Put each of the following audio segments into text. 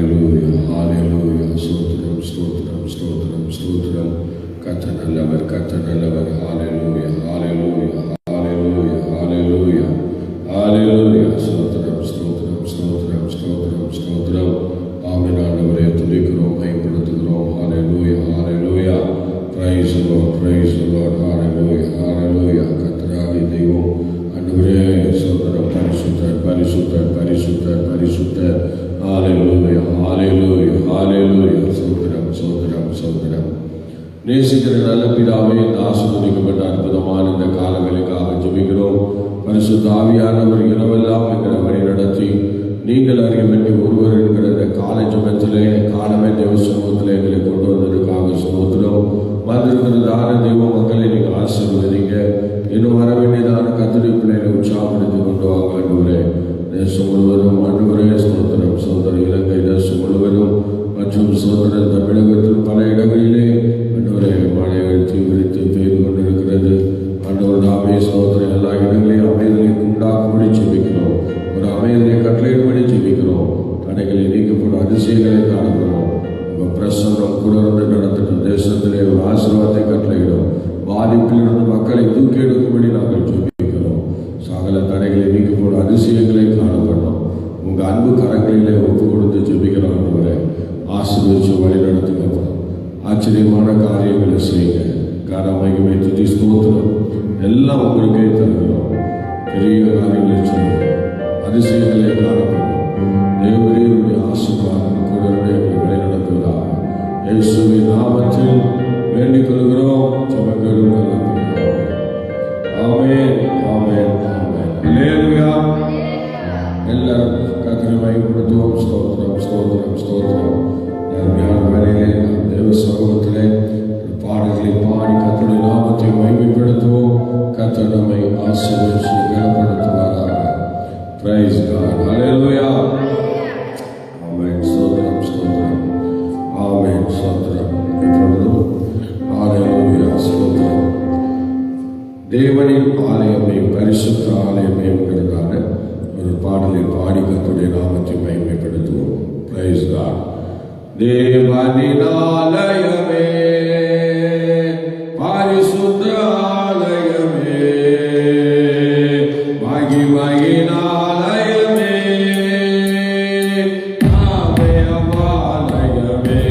ஹalleluya ஹalleluya. ஸ்தோத்திரம் ஸ்தோத்திரம் ஸ்தோத்திரம் ஸ்தோத்திரம். கர்த்தர் நல்லவர், கர்த்தர் நல்லவர். ஹalleluya ஹalleluya ஹalleluya ஹalleluya ஹalleluya. ஸ்தோத்திரம் ஸ்தோத்திரம் ஸ்தோத்திரம் ஸ்தோத்திரம் ஸ்தோத்திரம். ஆமென். ஆண்டவரே துதிக்கிறோம், மகிமைப்படுத்துகிறோம். ஹalleluya ஹalleluya. Praise the Lord, praise the Lord. Hallelujah hallelujah. கர்த்தராகிய தெய்வம் ஆண்டவரே ஸ்தோத்திரம். பரிசுத்தர் பரிசுத்தர் பரிசுத்தர் பரிசுத்தர். ஹalleluya hallelujah hallelujah. ஸ்தோத்திரம் ஸ்தோத்திரம் ஸ்தோத்திரம். நேசிக்கிற நல்ல பிதாவே, ஆசீர்வதிக்கப்பட்ட அற்புதமான இந்த காலங்களுக்காக ஜெபிக்கிறோம். பரிசுத்த ஆவியானவர் இரவெல்லாம் எங்களை வழி நடத்தி நீங்கள் அறிய வேண்டிய ஒருவர் என்கிற இந்த கால ஜெபத்திலே காலமே தேவ சமூகத்திலே எங்களை கொண்டு வந்ததற்காக ஸ்தோத்திரம். வந்திருக்கிறதான தெய்வ மக்களை நீங்கள் ஆசீர்வதிங்க. இன்னும் வர வேண்டியதான கர்த்தருடைய பிள்ளைகளை உற்சாகப்படுத்தி கொண்டு வாங்க ஆண்டவரே. தேசம் முழுவதும் ஆண்டவரே ஸ்தோத்திரம். சோதர இலங்கை தேசம் முழுவதும் மற்றும் சோதர தமிழகத்தில் பல இடங்களிலே ஆண்டவரே மழைகள் தீவிரித்து பெய்து கொண்டிருக்கிறது. ஆண்டவர் நாமே சோதரை எல்லா இடங்களையும் அமைதியை உண்டாக்கும்படி ஜெபிக்கிறோம். ஒரு அமைதியை கட்டளையிடும்படி ஜெபிக்கிறோம். தடைகளை நீக்கப்படும் அதிசயங்களை காணப்படுறோம். உங்கள் பிரசன்னம் கூட நடத்தின தேசத்திலே ஒரு ஆசீர்வாதத்தை கட்டளையிடும். பாதிப்பில் இருந்து மக்களை தூக்கி எடுக்கும்படி நாங்கள் ஜெபிக்கிறோம். சகல தடைகளை நீக்கப்படும் அதிசயங்களை காணப்படும். உங்கள் அன்பு கரங்களிலே ஒப்பு கொடுத்து ஜெபிக்கிறோம். ஆண்டவரே ஆசீர்வதிச்சு வழி நடத்துக்கப்படும். ஆச்சரியமான காரியங்களை செய்யுங்க. கன மகிமை துதி ஸ்தோத்திரம் எல்லாம் உங்களுக்கே தருகிறோம். பெரிய காரியங்களை செய்யும், அதிசயங்களை காணப்படும். தேவரீருடைய ஆசீர்வாதம் கூட எங்களை வழி நடத்துவதாக இயேசுவின் நாமத்தில் வேண்டிக் கொள்கிறோம். ஜெபங்களும் ஆமென் ஆமென் ஆமென். அல்லேலூயா. எல்லாரும் கர்த்தரை மகிமைப்படுத்துவோம். ஸ்தோத்திரம் ஸ்தோத்திரம் ஸ்தோத்திரம். அருமையான வேளையிலே தேவ சமூகத்திலே பாடல்களை பாடி கர்த்தருடைய நாமத்தை மகிமைப்படுத்துவோம். கர்த்தர் நம்மை ஆசீர்வதித்து கனப்படுத்துவாராக. Praise God. Hallelujah. ஆமென். ஸ்தோத்திரம் ஸ்தோத்திரம். ஆமென். ஸ்தோத்திரம். இப்பொழுதும் ஹalleluya ஸ்தோத்திரம். தேவனின் ஆலயமே பரிசுத்த ஆலயமே என்கிறதான ஒரு பாடலை பாடி கர்த்தருடைய நாமத்தை மகிமைப்படுத்துவோம். Praise God. தேவனின் ஆலயமே பரிசுத்த ஆலயமே மகிமையின் ஆலயமே ஆலயம் ஆலயமே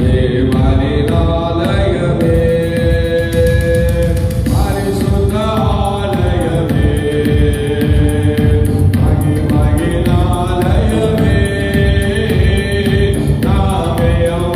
தேவனின் ஆலயமே பரிசுத்த ஆலயமே மகிமையின் ஆலயமே ஆலயம்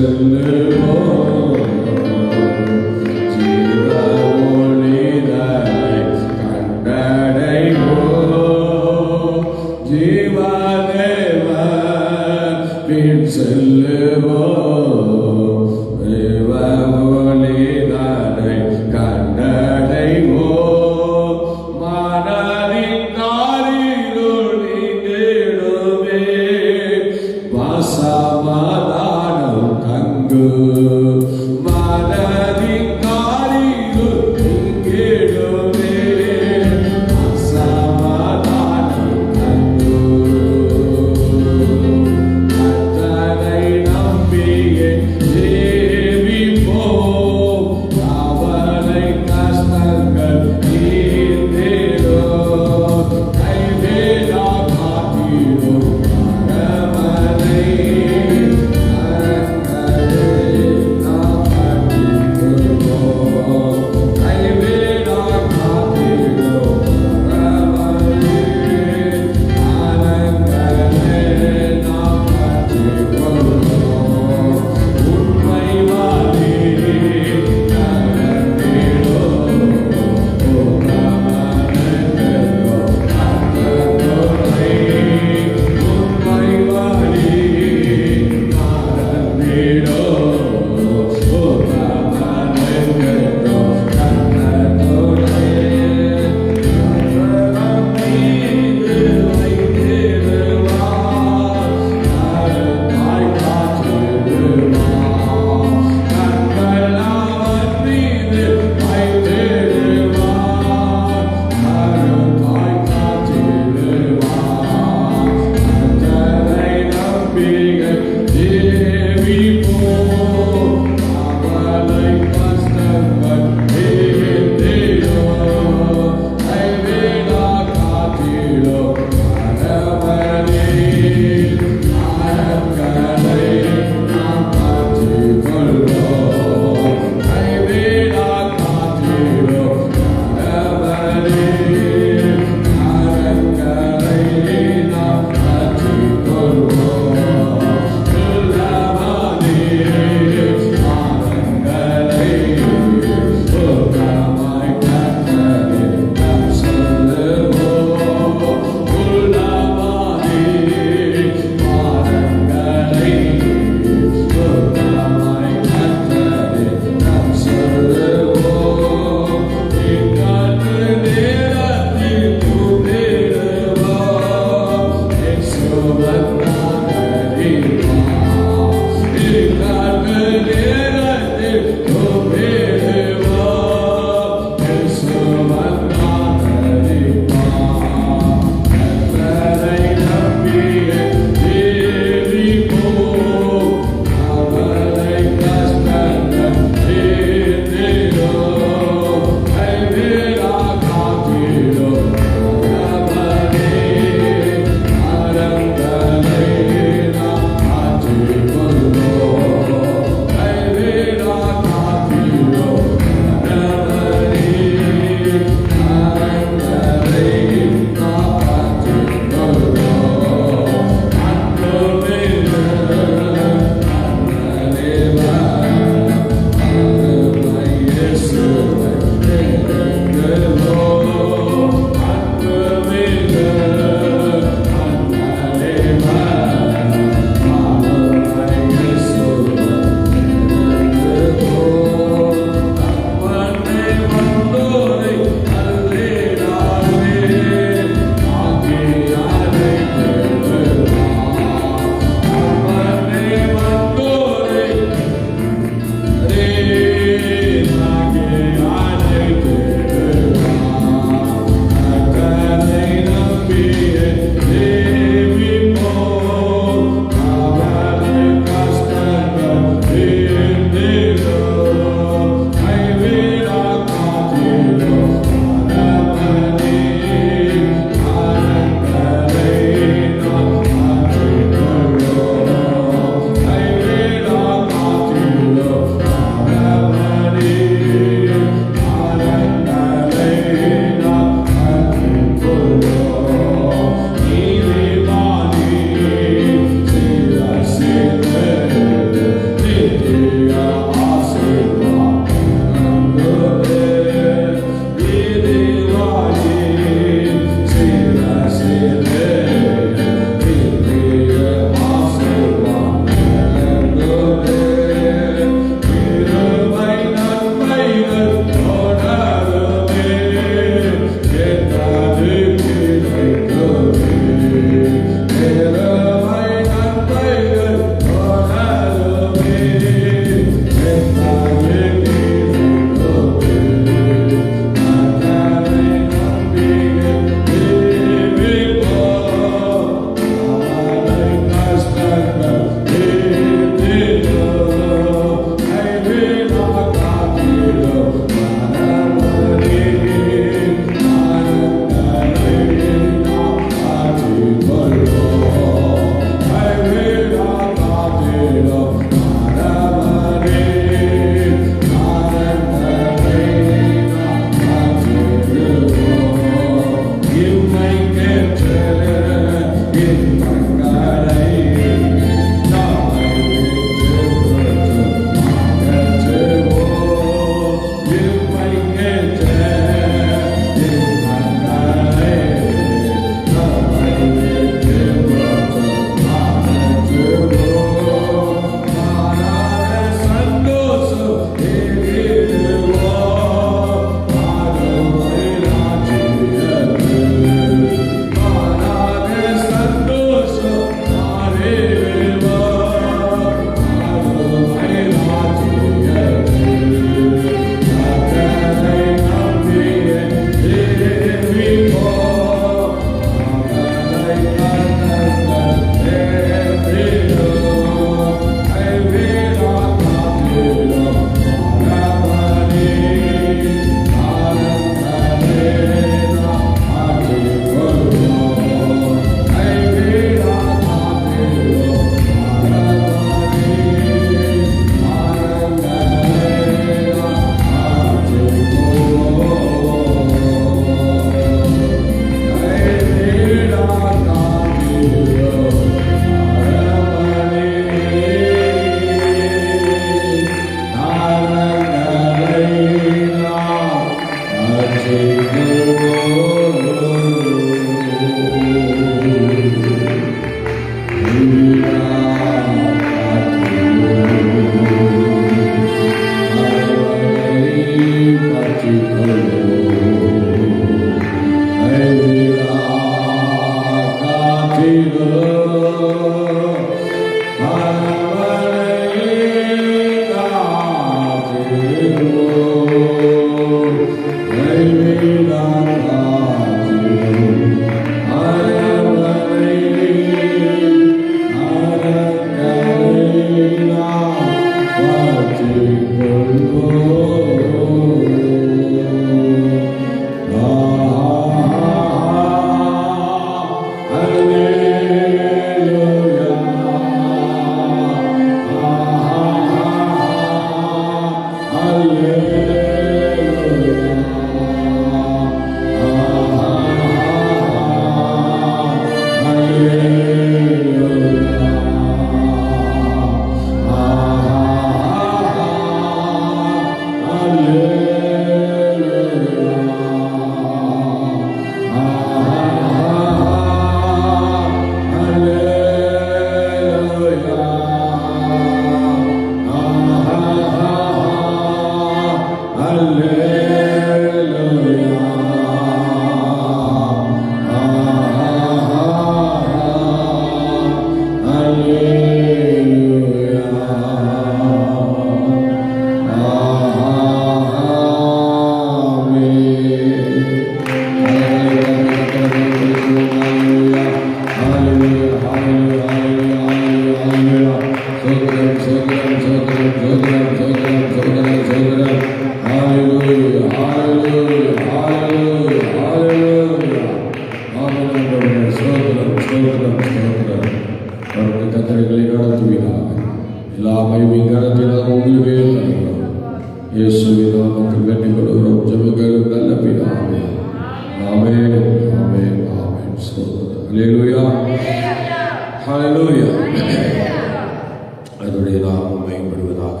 அதனுடைய நாமம் மகிமைப்படுவதாக.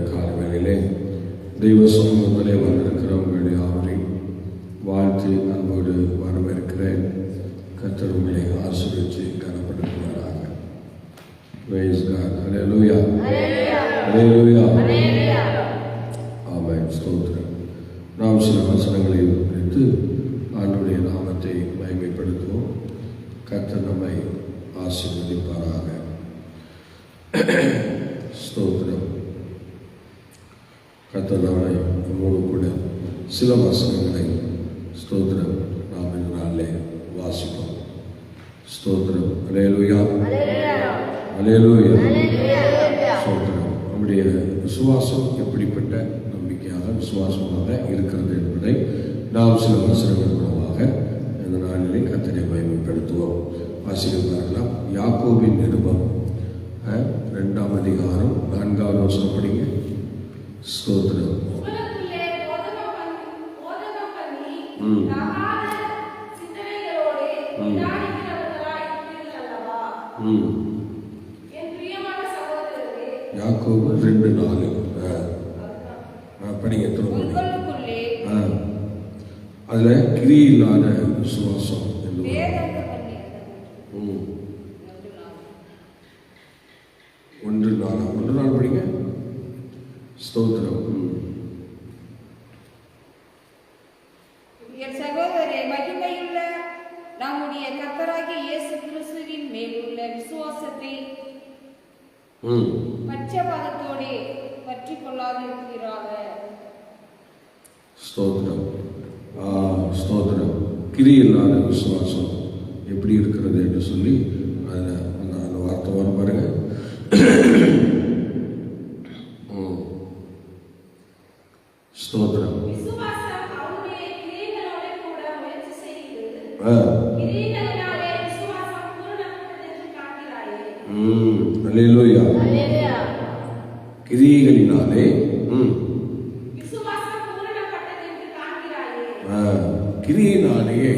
கால வேளையிலே தெய்வ சமூகத்திலே வந்திருக்கிற உங்களுடைய யாவரையும் வாழ்த்து அன்போடு வரவேற்கிறேன். கர்த்தர் உங்களை ஆசீர்வதித்து கனப்படுத்துவாராக. Praise God. Hallelujah. Hallelujah. ஆமென். ஸ்தோத்திரம். நாம் சில வசனங்களை குறித்து ஆண்டவருடைய நாமத்தை மகிமைப்படுத்துவோம். கர்த்தர் நம்மை ஆசீர்வதிப்பாராக. ஸ்தோத்திரம். கர்த்தர் நம்மை நம்மோடு கூட சில வசனங்களை ஸ்தோத்திரம் நாம் இந்த நாளிலே வாசிப்போம். ஸ்தோத்திரம். அல்லேலூயா. அல்லேலூயா. ஸ்தோத்திரம். நம்முடைய விசுவாசம் எப்படிப்பட்ட நம்பிக்கையாக விசுவாசமாக இருக்கிறது என்பதை நாம் சில வசனங்கள் மூலமாக இந்த நாளிலே கர்த்தரை மகிமைப்படுத்துவோம். வாசிக்கலாம். யாக்கோபின் நிருபம் 2ஆம் அதிகாரம் 4வது வசனம் படிங்க. ஸ்தோத்திரம். யாக்கோபு 2:4 படிங்க. அதுல கிரி இல்லாத விசுவாசம் ஒன்று நாள் படிங்க. ஸ்தோத்திரம். என் சகோதரரே, மகிமையுள்ள நம்முடைய கர்த்தராகிய இயேசு கிறிஸ்துவின் மேலுள்ள விசுவாசத்தை பட்சபாதத்தோடு பற்றிக் கொள்ளாதிருக்கிறாக. ஸ்தோத்திரம். ஸ்தோத்திரம். கிரி இல்லாத விசுவாசம் எப்படி இருக்கிறது என்று சொல்லி அந்த வார்த்தை வரும் பாருங்க. ஸ்தோத்திரம். அல்லேலூயா. கிரியைகளினாலே கிரியினாலேயே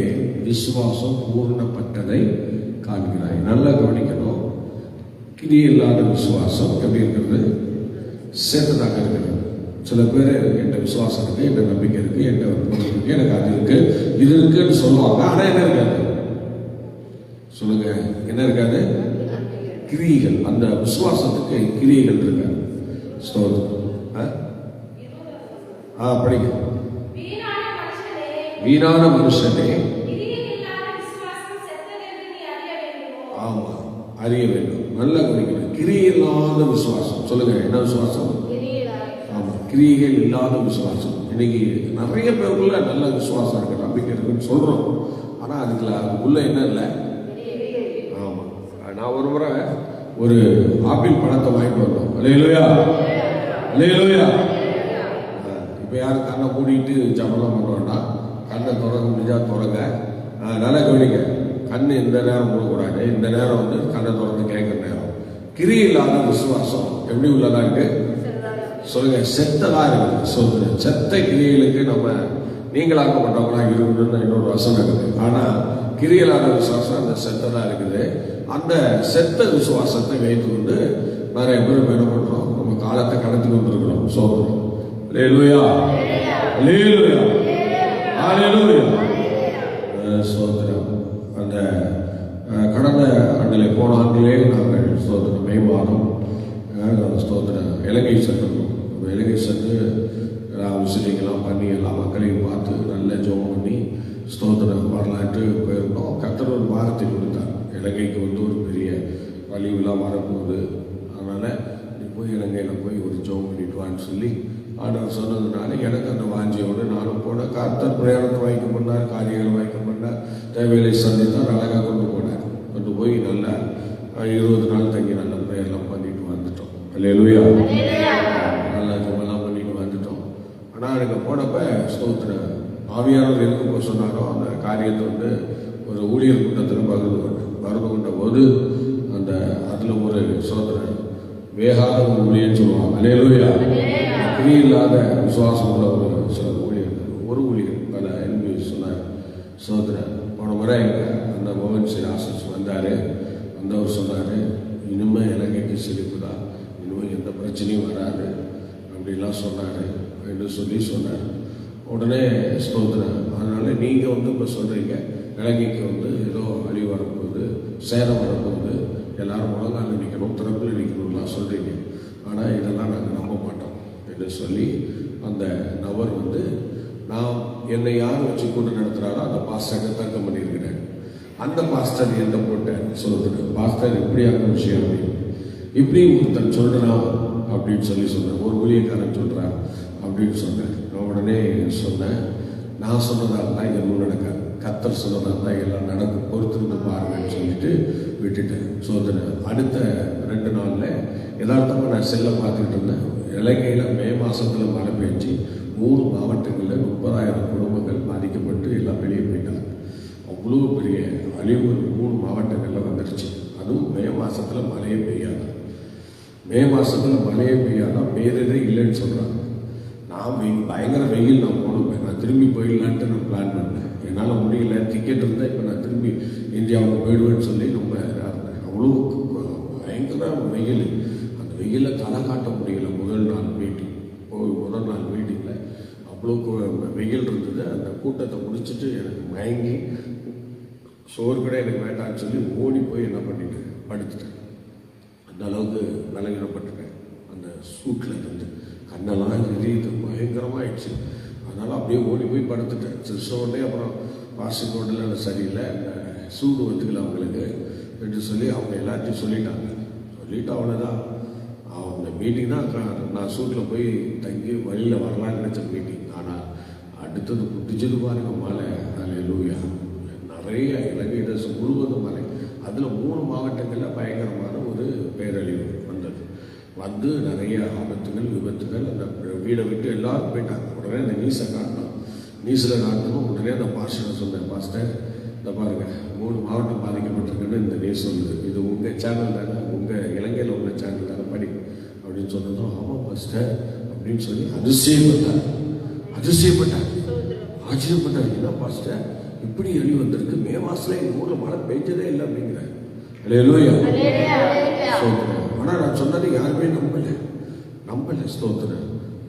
விசுவாசம் பூர்ணப்பட்டதை காண்கிறாய். நல்லா கவனிக்கணும். கிரியை இல்லாத விசுவாசம் எப்படி இருக்கிறது? சேர்ந்ததாக இருக்கிறது. சில பேர் என்கிட்ட விசுவாசம் இருக்கு, என்கிட்ட நம்பிக்கை இருக்கு, என்கிட்ட எனக்கு அது இருக்கு, இது இருக்குன்னு சொல்லுவாங்க. ஆனா என்ன இருக்காது? சொல்லுங்க, என்ன இருக்காது? கிரியைகள். அந்த விசுவாசத்துக்கு கிரியைகள் இருக்காது. ஸ்தோத்திரம். படிங்க. வீணான மனுஷனே, ஆமா, அறிய வேண்டும். நல்லா கவனிக்கணும். கிரியில்லாத விசுவாசம். சொல்லுங்க, என்ன விசுவாசம்? ஆமா, கிரியைகள் இல்லாத விசுவாசம். இன்னைக்கு நிறைய பேருக்குள்ள நல்ல விசுவாசம் இருக்கு, நம்பிக்கை இருக்குன்னு சொல்றோம். ஆனால் அதுக்குள்ள என்ன இல்லை? ஆமாம். நான் ஒரு முறை ஒரு ஆப்பிள் பழத்தை வாங்கிட்டு வந்தோம். அல்லேலூயா, அல்லேலூயா. இப்போ யாரும் கண்ணை மூடிட்டு ஜபம்லாம் பண்ணுவோம்னா கண்ணை திறக்க முடிஞ்சா திறங்க. நல்லா கவனிக்க, கண் இந்த நேரம் மூடக்கூடாது. இந்த நேரம் வந்து கண்ணை திறந்து கேட்குற நேரம். கிரியை இல்லாத விசுவாசம் எப்படி உள்ளதா இருக்கு சொல்லுங்க? செத்ததா இருக்குது. சொல்லுங்க, செத்த கிரியைகளுக்கு நம்ம நீங்களாக்கப்பட்டவங்களா இருக்கணும்னு இன்னொரு வசனம் இருக்குது. ஆனால் கிரியலாத விசுவாசம் அந்த செத்ததா இருக்குது. அந்த செத்த விசுவாசத்தை வைத்து கொண்டு நிறைய பேர் என்ன பண்றோம்? நம்ம காலத்தை கடத்தி கொண்டிருக்கிறோம். சோதரம். அல்லேலூயா, அல்லேலூயா, அல்லேலூயா. சோதரம். அந்த கடந்த ஆண்டிலே போன ஆண்டிலே நாங்கள் சோதரம் மே மாதம் ஸ்தோத்திரம் இலங்கை சென்றோம். இலங்கை சென்று விசிட்டிங்கெல்லாம் பண்ணி எல்லா மக்களையும் பார்த்து நல்ல ஜெபம் பண்ணி ஸ்தோத்திரம் வரலாற்று போயிருந்தோம். கர்த்தர் ஒரு வாரத்தை கொடுத்தார். இலங்கைக்கு வந்து ஒரு பெரிய வலிவுலாம் வரப்போகுது, அதனால் நீ போய் இலங்கையில் போய் ஒரு ஜெபம் பண்ணிட்டு வான்னு சொல்லி ஆண்டவர் சொன்னதுனால எனக்கு அந்த வாஞ்சியோடு நானும் போனேன். கர்த்தர் பிரயாணத்தை வாய்க்க பண்ணார், காரியங்களை வாய்க்க பண்ணார், தேவையை சந்தித்தார், அழகாக கொண்டு போனார். கொண்டு போய் நல்லா 20 நாள் தங்கி நல்ல பிரயாணம் பண்ணிட்டு வந்துட்டோம். அல்லேலூயா, நல்லா ஜெபம்லாம் பண்ணிட்டு வந்துட்டோம். ஆனால் எனக்கு போனப்ப ஸ்தோத்திர ஆவியானவர் எதுக்கு சொன்னாரோ அந்த காரியத்தை வந்து ஒரு ஊழியர் கூட்டத்தில் பகிர்ந்து கொண்ட போது அந்த அதில் ஒரு சோதனை வேகாத ஒரு ஊழியன்னு சொல்லுவாங்க. அல்லேலூயா. கிரியை இல்லாத விசுவாசம் உள்ள ஒரு சில ஊழியர்கள், ஒரு ஊழியர் பல என்பி சொன்னார். சோதனை போன முறை அந்த மோகன் ஸ்ரீ ஆசிஸ் வந்தார். வந்தவர் சொன்னார், இனிமேல் இலங்கைக்கு செழிப்பு தான், இனிமேல் எந்த பிரச்சனையும் வராது அப்படிலாம் சொன்னார் என்று சொல்லி சொன்னார். உடனே ஸ்தோத்திரம். அதனால நீங்கள் வந்து இப்போ சொல்கிறீங்க இலங்கைக்கு வந்து ஏதோ அழிவு வரப்போகுது, சேதம் வரப்போகுது, எல்லாரும் முழங்கால நிற்கணும், திறப்பில் நிற்கணும்லாம் சொல்கிறீங்க. ஆனால் இதெல்லாம் நாங்கள் நம்ப மாட்டோம் என்று சொல்லி அந்த நபர் வந்து நான் என்னை யார் வச்சு கொண்டு நடத்துகிறாரோ அந்த பாஸ்டரை தர்க்கம் பண்ணியிருக்கிறேன். அந்த பாஸ்டர் என்ன போட்டேன் சொல்லுறது, பாஸ்டர் இப்படியான விஷயம் இப்படி ஒருத்தன் சொல்கிறான் அப்படின்னு சொல்லி சொன்னேன், ஒரு ஊழியக்காரன் சொல்கிறான் அப்படின்னு சொன்னேன். நான் உடனே சொன்னேன், நான் சொன்னதால் தான் எல்லாம் நடக்காது, கர்த்தர் சொன்னதால் தான் எல்லாம் நடக்கும், பொறுத்திருந்து பாருங்கன்னு சொல்லிட்டு விட்டுட்டேன். சோதனை அடுத்த 2 நாளில் யதார்த்தமாக நான் செல்ல பார்த்துக்கிட்டு இருந்தேன். இலங்கையில் மே மாதத்தில் மழை பெஞ்சு 3 மாவட்டங்களில் 30,000 குடும்பங்கள் பாதிக்கப்பட்டு எல்லாம் வெளியே போயிட்டாங்க. அவ்வளோ பெரிய அழிவு 3 மாவட்டங்களில் வந்துடுச்சு. அதுவும் மே மாதத்தில் மழையே பெய்யாது. மே மாதத்தில் மழையே பெய்யாதான் பேரே இல்லைன்னு சொல்கிறாங்க. நான் பயங்கர வெயில் நான் போடுவேன். நான் திரும்பி போயிடலான்ட்டு நான் பிளான் பண்ணேன். என்னால் முடியல, டிக்கெட் இருந்தால் இப்போ நான் திரும்பி இந்தியாவுக்கு போயிடுவேன்னு சொல்லி ரொம்ப இருந்தேன். அவ்வளோ பயங்கர வெயில். அந்த வெயிலில் தலை காட்ட முடியல. முதல் நாள் மீட்டிங்கில் அவ்வளோ வெயில் இருந்தது. அந்த கூட்டத்தை முடிச்சுட்டு எனக்கு மயங்கி சோறு கூட எனக்கு வேண்டான்னு சொல்லி ஓடி போய் என்ன பண்ணிட்டு படுத்துட்டேன். அந்த அளவுக்கு விலகிடப்பட்டுட்டேன். அந்த சூட்டில் இருந்து கண்ணெல்லாம் எரியுது, பயங்கரமாகிடுச்சு. அதனால் அப்படியே ஓடி போய் படுத்துட்டேன். சிறுசோடனே அப்புறம் வாஷிங் ரோட்டில் சரியில்லை, அந்த சூடு வந்துக்கல அவங்களுக்கு என்று சொல்லி அவங்க எல்லாத்தையும் சொல்லிட்டாங்க. சொல்லிவிட்டு அவ்வளோதான். அந்த மீட்டிங் தான் நான் சூட்டில் போய் தங்கி வழியில் வரலான்னு நினச்ச மீட்டிங். ஆனால் அடுத்தது புட்டிச்சது பாருங்க மழை. அல்லேலூயா. நிறைய இலங்கை தேசம் முழுவதும் மழை. அதில் 3 மாவட்டங்களில் பயங்கரமான ஒரு பேரழிவு வந்தது. வந்து நிறைய ஆபத்துகள், விபத்துகள். அந்த வீடை விட்டு எல்லாரும் போயிட்டாங்க. உடனே அந்த நியூஸை காட்டணும். நியூஸில் காட்டணும். உடனே அந்த பாஸ்டரை சொன்னேன், பாஸ்டர் இந்த பாருங்க 3 மாவட்டம் பாதிக்கப்பட்டிருக்குன்னு இந்த நியூஸ் சொல்லுது. இது உங்கள் சேனல் தானே, உங்கள் இலங்கையில் உள்ள சேனல் தானே, படி அப்படின்னு சொன்னதும் ஆமாம் பாஸ்டர் அப்படின்னு சொல்லி அதிசயப்பட்டார். ஆச்சரியப்பட்டார். என்ன பாஸ்டர் இப்படி அழி வந்திருக்கு, மே மாதத்தில் எங்கள் ஊரில் மழை பெஞ்சதே இல்லை அப்படிங்கிறார். அல்லேலூயா. ஆனால் நான் சொன்னது யாருமே நம்பலை. ஸ்தோத்திரம்.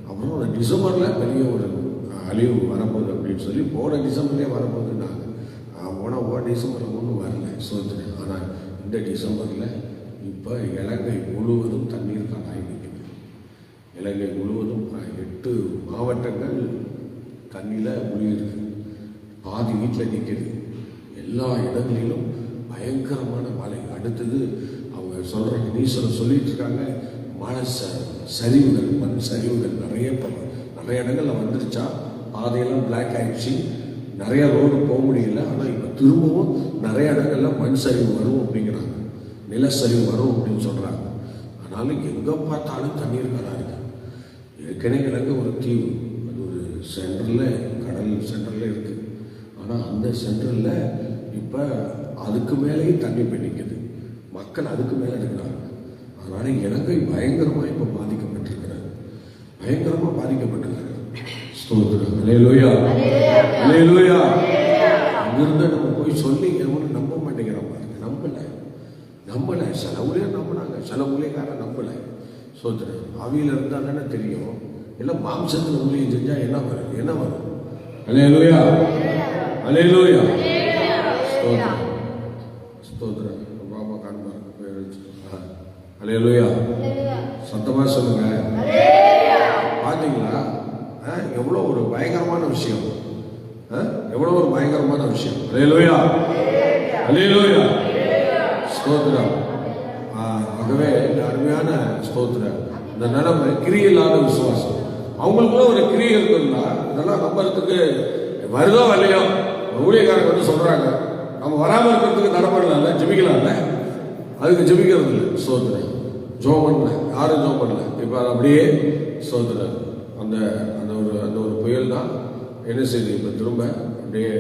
அப்புறம் டிசம்பரில் பெரிய ஒரு அழிவு வரப்போகுது அப்படின்னு சொல்லி போன டிசம்பர்லேயே வரப்போகுதுன்னாங்க. போன டிசம்பரில் ஒன்றும் வரல. ஸ்தோத்திரம். ஆனால் இந்த டிசம்பரில் இப்போ இலங்கை முழுவதும் தண்ணீர் காணாய் நிற்குது. இலங்கை முழுவதும் 8 மாவட்டங்கள் தண்ணியில் முழுகிருக்கு. பாதி வீட்டில் நிற்கிது. எல்லா இடங்களிலும் பயங்கரமான மழை. அடுத்தது அவங்க சொல்கிறாங்க, நியூஸில் சொல்லிட்டு இருக்காங்க, மழை சரிவுகள், மண் சரிவுகள் நிறைய இடங்கள்ல வந்துருச்சா. பாதையெல்லாம் பிளாக் ஆயிடுச்சு, நிறைய ரோடு போக முடியல. ஆனால் இப்போ திரும்பவும் நிறைய இடங்கள்ல மண் சரிவு வரும் அப்படிங்கிறாங்க, நிலச்சரிவு வரும் அப்படின்னு சொல்றாங்க. ஆனாலும் எங்கே பார்த்தாலும் தண்ணீர் கடா இருக்கு. ஏற்கனவே கிழக்கு ஒரு தீவு, அது ஒரு சென்டரில், கடல் சென்டரில் இருக்கு. ஆனால் அந்த சென்டரில் இப்போ அதுக்கு மேலேயும் தண்ணி போய் நிற்குது. மக்கள் அதுக்கு மேலே இருக்கிறாங்க. அதனால இலங்கை பயங்கரமாக இப்போ பாதிக்கப்பட்டிருக்கிறார், பயங்கரமாக பாதிக்கப்பட்டிருக்கிறார். ஸ்தோத்திரம், அல்லேலூயா, அல்லேலூயா. அங்கிருந்து நம்ம போய் சொல்லி எவனும் நம்ப மாட்டேங்கிறோம் பாருங்க. நம்பலை. சில ஊழியர் நம்பினாங்க, சில ஊழியக்காரன் நம்பலை. ஸ்தோத்திரம். ஆவியில் இருந்தால் தானே தெரியும். இல்லை மாம்சத்தில் ஊழியம் செஞ்சால் என்ன வரும்? அல்லேலூயா, அல்லேலூயா. ஸ்தோத்திரம், ஸ்தோத்திரம். பாபா காண்பார் பேர். அல்லேலூயா. சத்தமா சொல்லுங்க. பார்த்தீங்களா எவ்வளோ ஒரு பயங்கரமான விஷயம், எவ்வளோ ஒரு பயங்கரமான விஷயம். அல்லேலூயா, அல்லேலூயா. ஸ்தோத்திரம். ஆகவே இந்த அருமையான ஸ்தோத்திரம், இந்த நிலைமை கிரியில்லாத விசுவாசம். அவங்களுக்குள்ள ஒரு கிரியை இருக்குன்னா இதெல்லாம் நம்புறதுக்கு வருதோ வரலையோ. ஊழியக்காரங்க வந்து சொல்றாங்க, நம்ம வராமல் இருக்கிறதுக்கு தடப்படல, ஜெபிக்கலாம்ல, அதுக்கு ஜெபிக்கிறது இல்லை. ஸ்தோத்திரம். ஜோம் பண்ணல, யாரும் ஜோம் பண்ணல. இப்போ அப்படியே ஸ்தோத்திரம். அந்த ஒரு புயல் தான் என்ன செய்யுது, இப்போ திரும்ப அப்படியே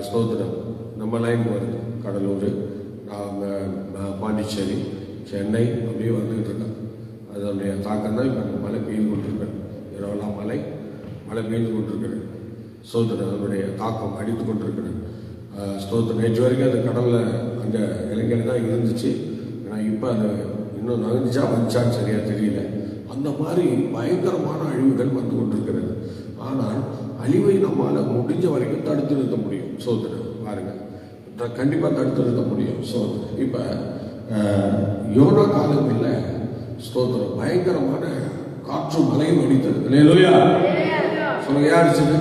ஸ்தோத்திரம் நம்ம லைனுக்கு வருது. கடலூர், பாண்டிச்சேரி, சென்னை அப்படியே வந்துகிட்டு இருக்காங்க. அதனுடைய தாக்கம் தான் இப்போ அந்த மழை பெய்து கொண்டிருக்கிறேன். இரவெல்லாம் மழை பெய்து கொண்டிருக்கிறேன். ஸ்தோத்திரம். அதனுடைய தாக்கம் அடித்து கொண்டிருக்கிறேன். ஸ்தோத்திரம். நேற்று வரைக்கும் அது கடலில் அந்த இலங்கையில் தான் இருந்துச்சு. ஏன்னா இப்போ அது இன்னும் வந்துச்சான்னு சரியா தெரியல. அந்த மாதிரி பயங்கரமான அழிவுகள் வந்து கொண்டிருக்கிறது. ஆனால் அழிவை நம்மளால் முடிஞ்ச வரைக்கும் தடுத்து நிறுத்த முடியும். ஸ்தோத்திரம். பாருங்க, கண்டிப்பாக தடுத்து நிறுத்த முடியும். ஸ்தோத்திரம். இப்போ யோனா காலங்களில் ஸ்தோத்திரம் பயங்கரமான காற்று மழையும் அடித்தது. அல்லேலூயா. சொல்லுங்க, யார் அடிச்சது?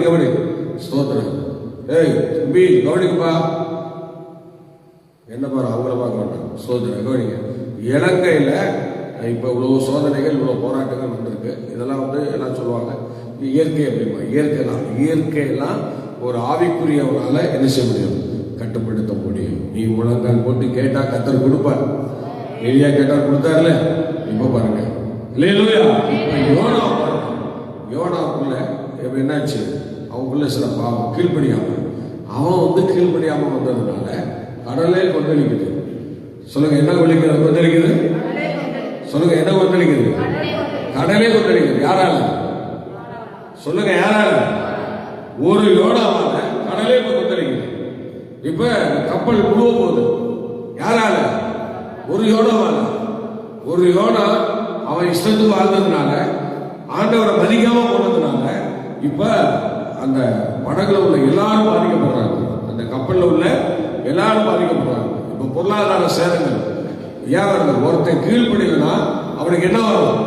கவனி. ஸ்தோத்திரம். ஏய் தம்பி கவனிக்கப்பா. என்ன பாரு, அவங்கள பார்க்க வேண்டாம். ஸ்தோத்திரம். கவனிங்க. இலங்கையில் இப்போ இவ்வளோ சோதனைகள், இவ்வளோ போராட்டங்கள் வந்திருக்கு. இதெல்லாம் வந்து எல்லாம் சொல்லுவாங்க இயற்கை அப்படிமா. இயற்கையெல்லாம் ஒரு ஆவிக்குரியவனால என்ன செய்ய முடியும்? கட்டுப்படுத்த முடியும். நீ முழங்கால் போட்டு கேட்டா கத்தர் கொடுப்பார். எலியா கேட்டார், கொடுத்தாருல. இப்ப பாருங்க, அல்லேலூயா. யோனாவுக்குள்ள என்னாச்சு? அவங்களுக்குள்ள சில பாவம், அவன் கீழ்படியாம வந்ததுனால கடலே கொந்தளிக்குது. சொல்லுங்க, என்ன கொந்தளிக்குது? சொல்லுங்க, என்ன கொந்தளிக்குது? கடலே கொந்தளிக்குது. யாரால? சொல்லுங்க, யாரால? ஒரு யோனாவால கடலே கொந்தளிக்குது. இப்ப கப்பல் முழுவ போகுது. யாரால? ஒரு யோனா அவன் இஷ்டத்துக்கு வாழ்ந்ததுனால, ஆண்டவரை மதிக்காம போனதுனால இப்ப அந்த படகுல உள்ள எல்லாரும் பாதிக்கப்படுறாங்க. அந்த கப்பல்ல உள்ள எல்லாரும் பாதிக்கப்படுறாங்க. இப்ப பொருளாதார சேதங்கள் ஏன் வருது? ஒருத்தன் கீழ்ப்படினா அவனுக்கு என்ன வரும்?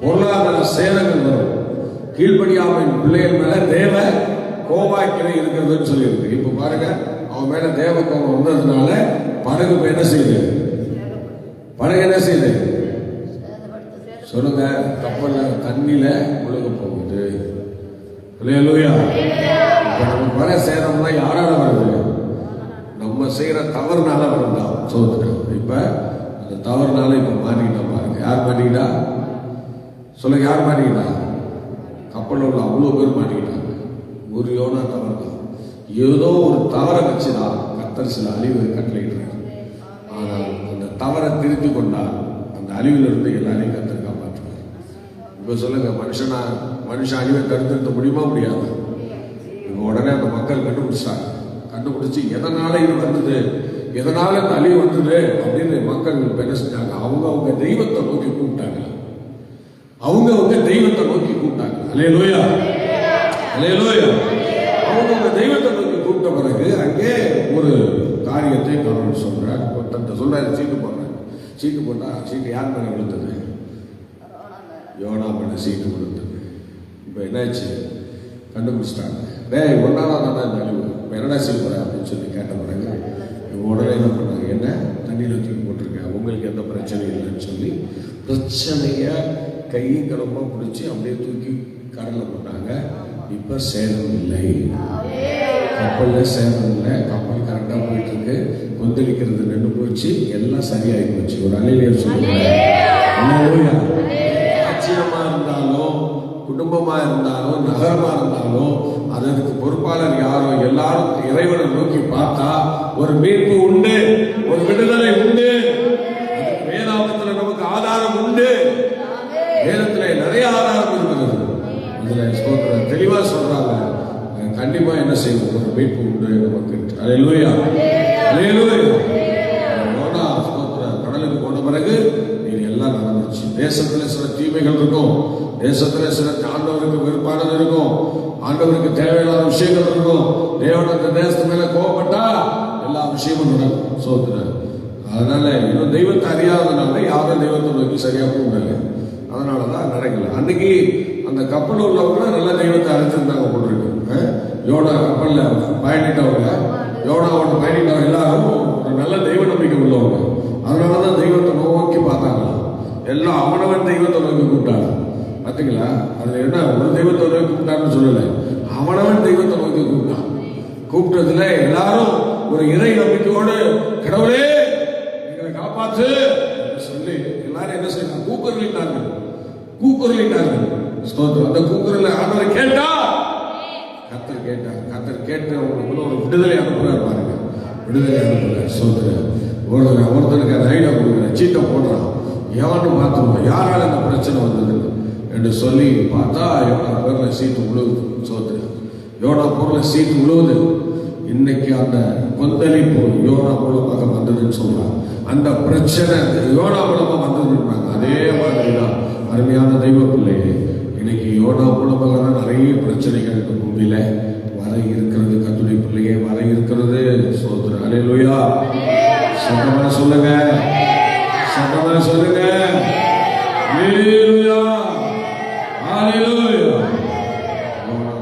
பொருளாதார சேதங்கள் வரும். கீழ்ப்படியாமையின் பிள்ளைகள் மேல தேவ கோபாக்கினை இருக்கிறதுன்னு சொல்லியிருக்கு. இப்ப பாருங்க, அவன் மேல தேவ கோபம் வந்ததுனால படகு என்ன செய்யுது? சொல்லுங்க, கப்பல்ல தண்ணியில முழுக போகுது. அல்லேலூயா. இப்ப நம்ம வர சேதம்னா யாரால வருது? நம்ம செய்யற தவறுனால வருதா? சோதனை. இப்ப அந்த தவறுனால இப்ப மாட்டிக்கிட்டா பாருங்க. யார் மாட்டிக்கிட்டா? சொல்லுங்க, யார் மாட்டிக்கிட்டா? கப்பல்ல உள்ள அவ்வளவு பேர் மாட்டிக்கிட்டாங்க. ஒரு யோனா தவறு தான். ஏதோ ஒரு தவறை வச்சுதான் கர்த்தர் சில அழிவு கட்டளையிடுறாங்க. ஆனால் அந்த தவறை திருத்தி கொண்டால் அந்த அழிவிலிருந்து எல்லாரையும் கர்த்தர் காப்பாற்றுவார். இப்ப சொல்லுங்க, மனுஷன் அழிவை தடுத்து முடியுமா? முடியாது. இப்ப உடனே அந்த மக்கள் கண்டுபிடிச்சு எதனால இது வந்தது, எதனால இந்த அழிவு வந்தது அப்படின்னு மக்கள் என்ன செஞ்சாங்க? அவங்க தெய்வத்தை நோக்கி கூப்பிட்டாங்க. அல்லேலூயா, அல்லேலூயா. அவங்க தெய்வத்தை நோக்கி கூப்பிட்ட பிறகு அங்கே ஒரு காரியத்தை கடவுள் சொல்றார். சொல்றாரு, சீட்டு போட்டா சீட்டு யார் மேல விழுந்தது? யோனா மேல சீட்டு விழுந்தது. இப்ப என்னாச்சு? கண்டுபிடிச்சிட்டாங்க. ஒன்னாதான் தானே இந்த அழிவு, என்னடா செய்ய போற அப்படின்னு சொல்லி கேட்ட பிறகு உடனே என்ன பண்ணாங்க, என்ன தண்ணியில் தூக்கி போட்டிருக்கேன், உங்களுக்கு எந்த பிரச்சனையும் இல்லைன்னு சொல்லி பிரச்சனைய கையும் களமா பிடிச்சி அப்படியே தூக்கி கடலில் போட்டாங்க. இப்ப சேதம் இல்லை, கப்பல்ல சேதம் இல்லை, கப்பல் கரெக்டா போயிட்டு இருக்கு, கொந்தளிக்கிறது நின்று போச்சு, எல்லாம் சரியாகி போச்சு. ஒரு அலையிலேயே சொல்லுங்க. ஆச்சரியமா இருந்தாலும், குடும்பமா இருந்தாலும், நகரமா இருந்தாலும், அதற்கு பொறுப்பாளர் யாரோ, எல்லாரும் இறைவனை நோக்கி பார்த்தா ஒரு மீட்பு உண்டு, ஒரு விடுதலை உண்டு. வேதாகமத்தில் நமக்கு ஆதாரம் உண்டு. வேதத்துல நிறைய ஆதாரம் இருக்கிறது. இதுல ஸ்தோத்திரம் தெளிவா சொல்றாங்க, கண்டிப்பா என்ன செய்வோம், ஒரு மீட்பு உண்டு நமக்கு. அல்லேலூயா, அல்லேலூயா. யோனா ஸ்தோத்திரம் கடலுக்கு போன பிறகு எல்லாம் நடந்துச்சு. தேசத்துல சில தீமைகள் இருக்கும், தேசத்துல சில ஆண்டவருக்கு வெறுப்பானது இருக்கும், ஆண்டவருக்கு தேவையான விஷயங்கள் இருக்கும். தேவன் அந்த தேசத்து மேல கோபப்பட்டா எல்லா விஷயமும் நடக்கும். சோதனை. அதனால இன்னும் தெய்வத்தை அறியாதனால யாரும் தெய்வத்தை நோக்கி சரியா போகல, அதனாலதான் நடக்கல. அன்னைக்கு அந்த கப்பல் உள்ளவங்க நல்ல தெய்வத்தை அறிஞ்சிருந்தாங்க போட்டிருக்கு. யோனா கப்பல்ல பயணிட்டவங்க, யோனாவோட பயணிட்டவங்க எல்லாரும் ஒரு நல்ல தெய்வ நம்பிக்கை உள்ளவங்க. அதனாலதான் தெய்வத்தை நோக்கி பார்த்தாங்க. எல்லாம் அவனவன் தெய்வத்தை நோக்கி கூப்பிட்டாங்க. பார்த்தீங்களா, அதுல என்ன ஒரு தெய்வத்தை நோக்கி கூப்பிட்டான்னு சொல்லல, அவனவன் தெய்வத்தை நோக்கி கூப்பிட்டான். கூப்பிட்டதுல எல்லாரும் ஒரு இறை நம்பிக்கையோடு கடவுளே எங்களை காப்பாற்று சொல்லி எல்லாரும் என்ன செய்யணும், கூக்குரலிட்டார்கள். அந்த கூக்குரல ஆண்டவரை கேட்டா, கர்த்தர் கேட்டார். கர்த்தர் கேட்டு அவங்களுக்குள்ள ஒரு விடுதலை அனுப்புறாரு பாருங்க, விடுதலை அனுப்புறாரு. சோதனை ஒருத்தருக்கு அந்த ஐடியா கொடுக்குற, சீட்டை போடுறான், எவனு பார்த்துருவோம் யாரால அந்த பிரச்சனை வந்தது என்று சொல்லி பார்த்தா யோனா பேர்ல சீட்டு உழுவுது. சோதனை யோனா பொருளை சீட்டு உழுவுது. இன்னைக்கு அந்த கொந்தளிப்பு யோனா மூலமாக வந்ததுன்னு சொல்றாங்க. அந்த பிரச்சனை யோனா மூலமா வந்ததுன்றாங்க. அதே மாதிரிதான் அருமையான தெய்வ பிள்ளையே, இன்னைக்கு யோனா மூலமாக தான் நிறைய பிரச்சனைகள் பூமியில வர இருக்கிறது. கர்த்தருடைய பிள்ளையே வர இருக்கிறது. சோதனை. அல்லேலூயா. சத்தமா சொல்லுங்க, சத்தமா சொல்லுங்க. அல்லேலூயா, அல்லேலூயா.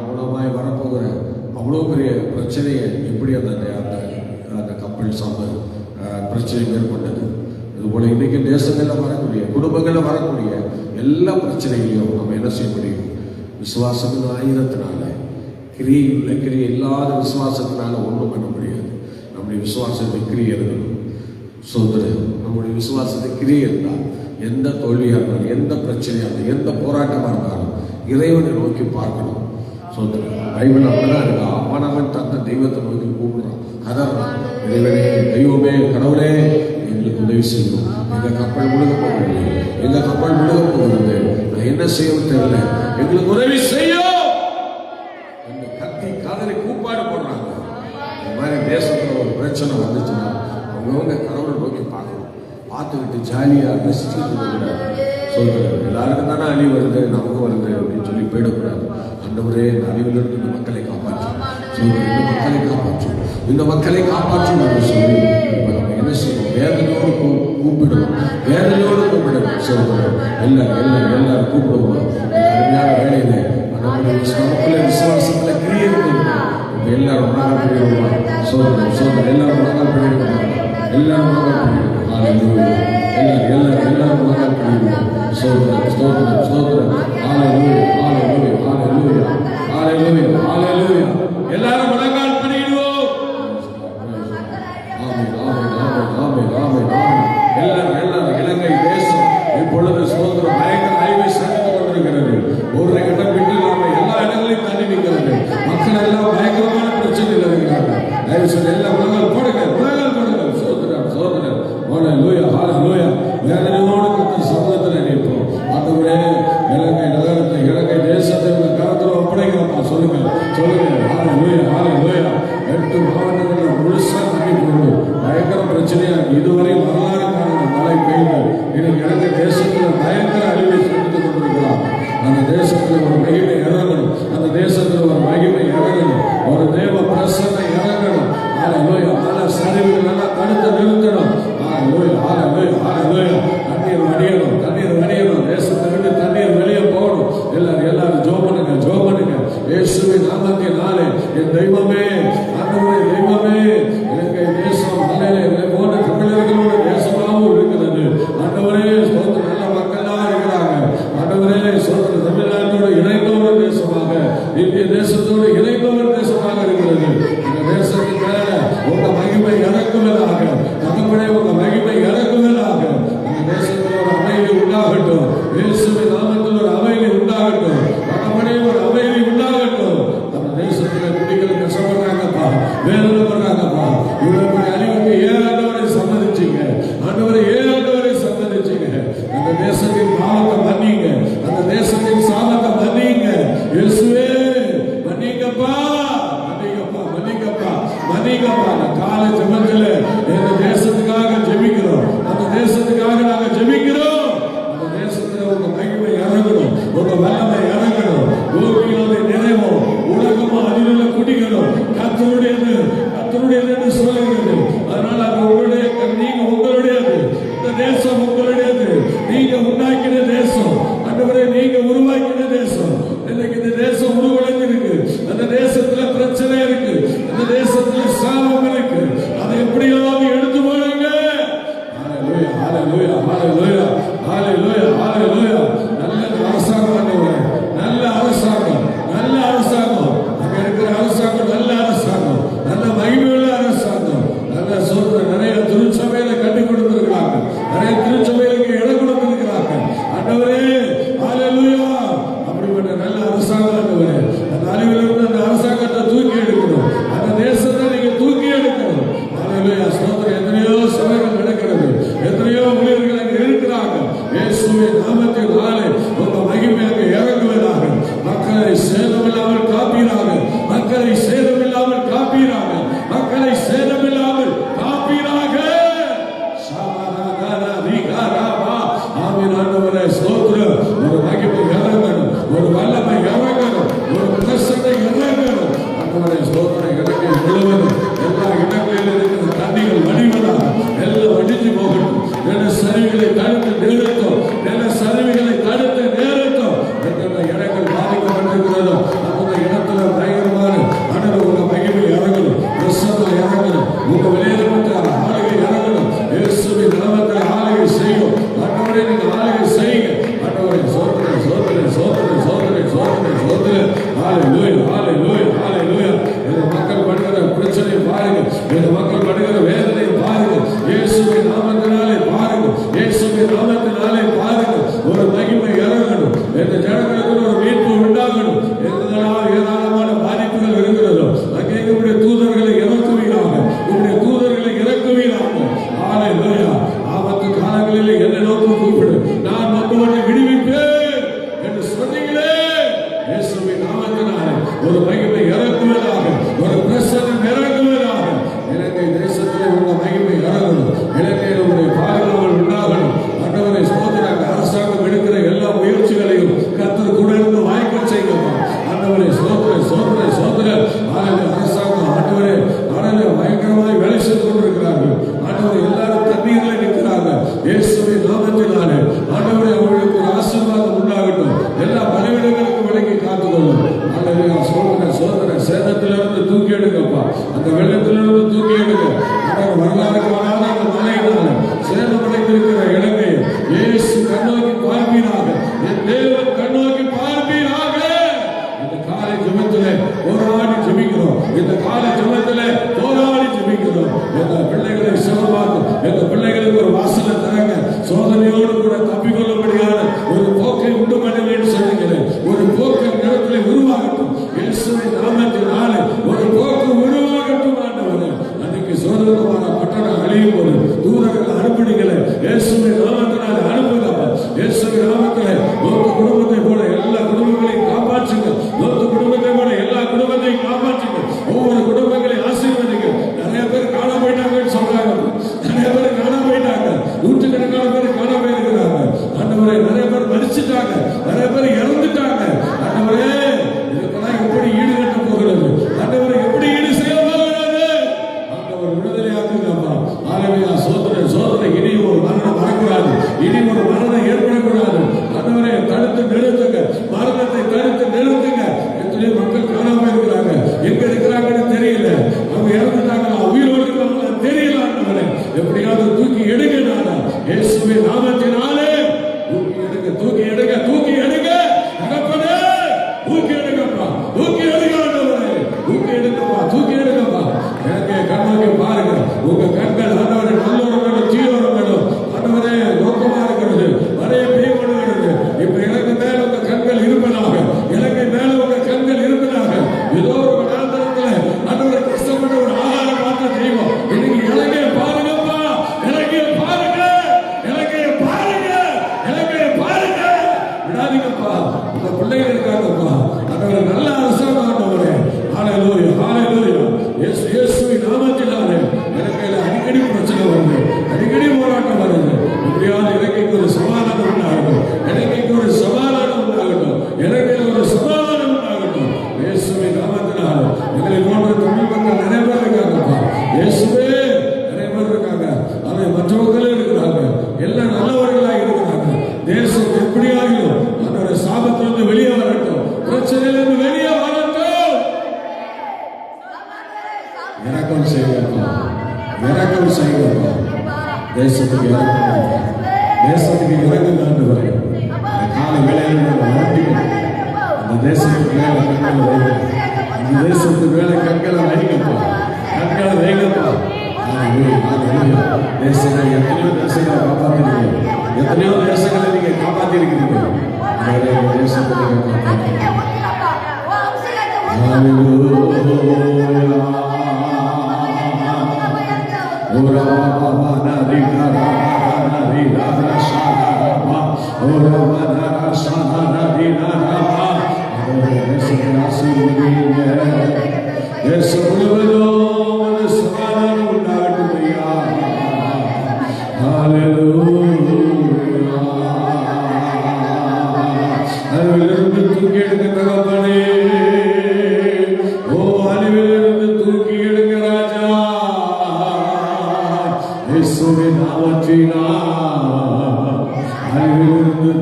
மூலமாய் வரப்போகிற அவ்வளவு பெரிய பிரச்சனையை எப்படி அந்த கப்பல் சாம்பல் பிரச்சனை மேற்கொண்டது. இதுபோல இன்னைக்கு தேசங்கள்ல வரக்கூடிய, குடும்பங்கள்ல வரக்கூடிய எல்லா பிரச்சனைகளையும் நம்ம என்ன செய்ய முடியும், விசுவாசம் ஆயிரத்தினால, கிரியை இல்லாத விசுவாசத்தினால ஒன்றும் பண்ண முடியாது. நம்முடைய விசுவாசத்தை கிரியை இருக்கணும். சோதனை நம்முடைய விசுவாசத்தை கிரியை இருந்தால் எந்த தோல்வியாக இருந்தாலும், எந்த பிரச்சனையாக இருந்தாலும், எந்த போராட்டமாக இருந்தாலும் இறைவனை நோக்கி பார்க்கணும். சோதனை பைபிள் அப்படிதான் இருக்கா. அவனவன் தந்த தெய்வத்தை நோக்கி கூப்பிடுறான், கதறான், இறைவனே, தெய்வமே, கடவுளே எங்களுக்கு உதவி செய்யணும், எங்க கப்பல் முழுக போகிறது, எங்க கப்பல் முழுக போகிறது, நான் என்ன செய்யவும் தெரியல, எங்களுக்கு உதவி செய்யும் என்று கத்தி காதலை கூப்பாடு போடுறாங்க. இந்த மாதிரி தேசத்துல ஒரு பிரச்சனை வந்துச்சுன்னா அவங்கவுங்க கடவுளை நோக்கி பார்க்கணும். பார்த்துக்கிட்டு ஜாலியா ரசிச்சுட்டு சொல்றது. எல்லாருக்கும் தானே அழிவு வருது, நமக்கும் வருது அப்படின்னு சொல்லி போயிடக்கூடாது. ஆண்டவரே, இந்த அழிவிலிருந்து இந்த மக்களை காப்பாற்றும், இந்த மக்களை காப்பாற்றும், இந்த மக்களை காப்பாற்றும் என்று சொல்லி நம்ம என்ன செய்யணும், வேதனையோடு கூப்பிடணும், வேதனையோடு கூப்பிடணும். சொல்றோம் எல்லாரும் கூப்பிடுவோம். அருமையான வேலையில நமக்குள்ள விசுவாசத்துல கிரியை எல்லாரும் உலகம் பண்ணிடுவோம். சொல்றோம் எல்லாரும் உலகம் பண்ணிடுவோம், எல்லாரும் உலகம் பண்ணிடுவோம். எல்லாரும் உலகம் பண்ணிடுவோம். ஸ்தோத்திரம், ஸ்தோத்திரம், ஸ்தோத்திரம். ஹல்லேலூயா, ஹல்லேலூயா, ஹல்லேலூயா, ஹல்லேலூயா, ஹல்லேலூயா. எல்லாரும் முழங்கால் பண்ணிடுவோம். ஆமென், ஆமென், ஆமென், ஆமென், ஆமென், ஆமென். எல்லாரும் இலங்கை தேசம் இப்பொழுது ஸ்தோத்திரம் பயங்கர ஹைவே சந்தித்துக் கொண்டிருக்கிறது. ஒரு இடம் விட்டு நாம எல்லா இடங்களையும் தண்ணி நிற்கிறது. மக்கள் எல்லாம் பயங்கரமான பிரச்சனையில் இருக்கிறார்கள். தயவு செய்து எல்லாம் முழங்கால் போடுங்க, முழங்கால் போடுங்க. ஸ்தோத்திரம், ஸ்தோத்திரம். ஹல்லேலூயா, ஹல்லேலூயா. வேதனையோடு கர்த்தர் சமூகத்தில் நிற்போம். ஆண்டவரே, இலங்கை நகரத்தை, இலங்கை தேச உங்க மகிமை இறங்கணும், உங்க வல்லமை இறங்கணும். பூமியிலே நிறைவும் உலகமும் அதிலுள்ள குடிகளும் கர்த்தருடையது, கர்த்தருடையது என்று சொல்லுகிறது. அதனால அது உங்களுடைய, நீங்க உங்களுடையது, இந்த தேசம் உங்களுடையது, நீங்க உண்டாக்கின தேசம், ஆண்டவரே நீங்க உருவாக்கின தேசம். இன்னைக்கு இந்த தேசம் உருவடைஞ்சிருக்கு, அந்த தேசத்துல பிரச்சனை இருக்கு, அந்த தேசத்துல சாபம் இருக்கு. அதை எப்படியாவது எடுத்து போடுங்க. ஹalleluya, ஹalleluya, ஹalleluya, ஹalleluya, ஹalleluya. நல்ல அரசாங்கம் ஆண்டவரே, நல்ல அரசாங்கம், நல்ல அரசாங்கம். அங்க இருக்கிற அரசாங்கம் நல்ல அரசாங்கம், நல்ல மகிமையுள்ள அரசாங்கம். நல்ல சொல்ற நிறைய திருச்சபையில கட்டி கொடுத்திருக்கிறாங்க, நிறைய திருச்சபைகளுக்கு இடம் கொடுத்திருக்கிறாங்க. ஆண்டவரே ஹalleluya, அப்படிப்பட்ட நல்ல அரசாங்கம் ஆண்டவரே, அந்த அறிவிலிருந்து அந்த அரசாங்கத்தை தூக்கி எடுக்கணும், அந்த தேசத்தை நீங்க தூக்கி எடுக்கணும். ஹalleluya, ஸ்தோத்திரம். எத்தனையோ சபைகள் நடக்கிறது, எத்தனையோ ஊழியர்கள் அங்கே இருக்கிறாங்க. இயேசுவின் நாமத்தினாலே உங்க மகிமை அங்கே இறங்குவதாக. மக்களை சேதமில்லாமல் காப்பீராக, மக்களை சேதமில்லாமல் காப்பீராக, மக்களை சேதமில்லாமல் காப்பீராக. ஆண்டவரே ஸ்தோத்திரம். ஒரு மகிமை இறங்கணும், ஒரு வல்லமை இறங்கணும், ஒரு பிரசன்னம் இறங்கணும். ஆண்டவரே ஸ்தோத்திரம். இறங்கி முழுவதும் எல்லா இடங்களிலும் இருக்கிற தண்ணிகள் வடிவதாக எல்லாம் வடிஞ்சு போகட்டும். நில சரிவுகளை தடுத்து நிறுத்தம், நில சரிவுகளை தடுத்து நிறுத்தம். எந்தெந்த இடங்கள் பாதிக்கப்பட்டிருக்கிறதோ அந்த இடத்துல பயங்கரமான ஆண்டவர் உங்க மகிமை இறங்கணும், பிரசன்னம் இறங்கணும், உங்க வெளியேறப்பட்ட ஆளுகை இறங்கணும். இயேசுவின் நாமத்தில் ஆளுகை செய்யும். ஆண்டவரே நீங்க ஆளுகை செய்யுங்க. ஆண்டவரே சோதனை சோதனை சோதனை சோதனை சோதனை சோதனை. ஹalleluya, ஹalleluya, ஹalleluya. இந்த மக்கள் படுகிற பிரச்சனை பாருங்க, இந்த மக்கள் படுகிற வேதனை பாருங்க. இயேசுவின் நாமத்தினாலே பாருங்க, இயேசுவின் நாமத்தினாலே பாருங்க. ஒரு மகிமை இறங்கணும், இந்த ஜனங்களுக்கு ஒரு மீட்பு உண்டாகணும். எங்கெல்லாம் ஏராளமான பாதிப்புகள் இருக்கிறதோ அங்கே உங்களுடைய தூதர்களை இறக்குவீராக, உங்களுடைய தூதர்களை இறக்குவீராக. ஹalleluya. ஆபத்து காலங்களில் என்னை நோக்கி கூப்பிடு, நான் வந்து உன்னை விடுவிப்பேன் என்று சொன்னீங்களே. இயேசுவின் நாமத்தினாலே ஒரு மகிமை இறக்குவதாக, ஒரு பிரசன்னம் இறக்குவதாக. இலங்கை தேசத்திலே உள்ள மகிமை இறங்கணும், இலங்கையில் உங்களுடைய பாதுகாவல் உண்டாகணும். ஆண்டவரை ஸ்தோத்திரம். அரசாங்கம் எடுக்கிற எல்லா முயற்சிகளையும் கர்த்தர் கூட இருந்து வாய்க்க செய்யணும். ஆண்டவரை ஸ்தோத்திரம் ஸ்தோத்திரம் ஸ்தோத்திரம். அரசாங்கம் ஆண்டவரே ஆண்டவரே பயங்கரமாய் வேலை செய்து கொண்டிருக்கிறார்கள். ஆண்டவரை எல்லாரும் தண்ணீரில் நிற்கிறாங்க. இயேசுவின் நாமத்தினாலே ஆண்டவரே அவர்களுக்கு ஒரு ஆசீர்வாதம் உண்டாகட்டும். எல்லா பலவீனங்களுக்கும் விலக்கி காத்துக்கொள்ளும். ஆண்டவரே சோதனை சோதனை சேதத்திலிருந்து தூக்கி எடுக்கப்பா, அந்த வெள்ளத்திலிருந்து தூக்கி எடுக்க. ஆண்டவர் வரலாறுக்கு வராத அந்த மலையினால சேதமடைந்திருக்கிற இலங்கை இயேசு கண்ணோக்கி பார்ப்பீராக, என் தேவன் கண்ணோக்கி பார்ப்பீராக. இந்த காலை ஜெபத்திலே போராடி ஜெபிக்கிறோம், இந்த காலை ஜெபத்திலே போராடி ஜெபிக்கிறோம். எங்க பிள்ளைகளை சுகமாக்கும், எங்க பிள்ளைகளுக்கு ஒரு வாசலை தரங்க. சோதனையோடு கூட தப்பிக்கொள்ளும்படியான ஒரு போக்கை உண்டு பண்ணுவேன்னு சொல்லுகிறேன். ஒரு போக்கு நேரத்தில் உருவாகட்டும். இயேசுவின் நாமத்தினாலே ஒரு போக்கு உருவாகட்டும். ஆண்டவரே அன்னைக்கு சோதரமான பட்டணம் அழியும் போது தூதர்கள் அனுப்பினீங்களே, இயேசுவின் நாமத்தினாலே அனுப்புதப்பா. இயேசுவின் நாமத்திலே லோத்து குடும்பத்தை போல எல்லா குடும்பங்களையும் காப்பாற்றுங்க. லோத்து குடும்பத்தை போல எல்லா குடும்பத்தையும் காப்பாற்றுங்க. ஒவ்வொரு குடும்பங்களையும் ஆசீர்வதிங்க. நிறைய பேர் காண போயிட்டாங்கன்னு சொல்றாங்க, நிறைய பேர் காண போயிட்டாங்க, நூற்றுக்கணக்கான பேர் காண போயிருக்கிறாங்க. ஆண்டவரே நிறைய பேர் மரிச்சிட்டாங்க, நிறைய பேர் இறந்துட்டாங்க. ஆண்டவரே இதுக்கெல்லாம் எப்படி ஈடு கட்ட போகிறது? ஆண்டவரை எப்படி ஈடு செய்ய போகிறது? ஆண்டவர் விடுதலையாக்குங்கப்பா. ஹalleluya, சோதனை சோதனை. இனி ஒரு மரணம் வரக்கூடாது, இனி ஒரு மரணம் ஏற்படக்கூடாது. ஆண்டவரை தடுத்து நிறுத்துங்க, மரணத்தை தடுத்து நிறுத்துங்க. எத்தனையோ மக்கள் காணாம இருக்கிறாங்க, எங்க இருக்கிறாங்கன்னு தெரியல, அவங்க இறந்துட்டாங்களா உயிரோடு இருக்காங்களா தெரியல. ஆண்டவரை எப்படியாவது தூக்கி எடுங்க. நானா இயேசுவின் நாமத்தினாலே தூக்கி எடுங்க, தூக்கி எடுங்க, தூக்கி எடுங்க. தகப்பனே தூக்கி எடுங்கப்பா, தூக்கி எடுங்க. ஆண்டவரே தூக்கி எடுங்கப்பா, தூக்கி எடுங்கப்பா. எனக்கு கண்ணோக்கி பாருங்க. உங்க கண்கள் ஆண்டவரே நல்லோரும் தீயோரும் ஆண்டவரே நோக்கமா இருக்கிறது, மழையை பெய்யப்படுகிறது. இப்ப எனக்கு மேல உங்க கண்கள் இருப்பதாக, இலங்கை மேல உங்க கண்கள் இருப்பதாக. ஏதோ ஒரு நேரத்துல ஆண்டவரை கஷ்டப்பட்ட ஒரு ஆகாரம் பார்த்து செய்வோம். இன்னைக்கு இலங்கையை பாருங்கப்பா, இலங்கையை பாருங்க, இலங்கையை பாருங்க, இலங்கையை பாருங்க. விடாதீங்கப்பா, உங்க பிள்ளைகள் இருக்காங்கப்பா. ஆண்டவரை நல்ல அரசாங்கம் ஆண்டவரே. ஹalleluya, ஹalleluya. இயேசுவின் நாமத்தினாலே இலங்கையில அடிக்கடி பிரச்சனை வருது, அடிக்கடி போராட்டம் வருது. எப்படியாவது இலங்கைக்கு ஒரு சமாதானம் உண்டாகும், இலங்கைக்கு தேசத்துக்கு இறங்குங்க, தேசத்துக்கு இறங்குங்க ஆண்டவரே. இந்த கால வேளையில அந்த தேசத்துக்கு மேல கண்களை வைங்க, இந்த தேசத்துக்கு மேல கண்களை வைங்கப்பா, கண்களை வைங்கப்பா. தேசங்களை எத்தனையோ தேசங்களை காப்பாற்றிருக்கீங்க, எத்தனையோ தேசங்களை நீங்க காப்பாற்றிருக்கிறீங்க. தேசத்தை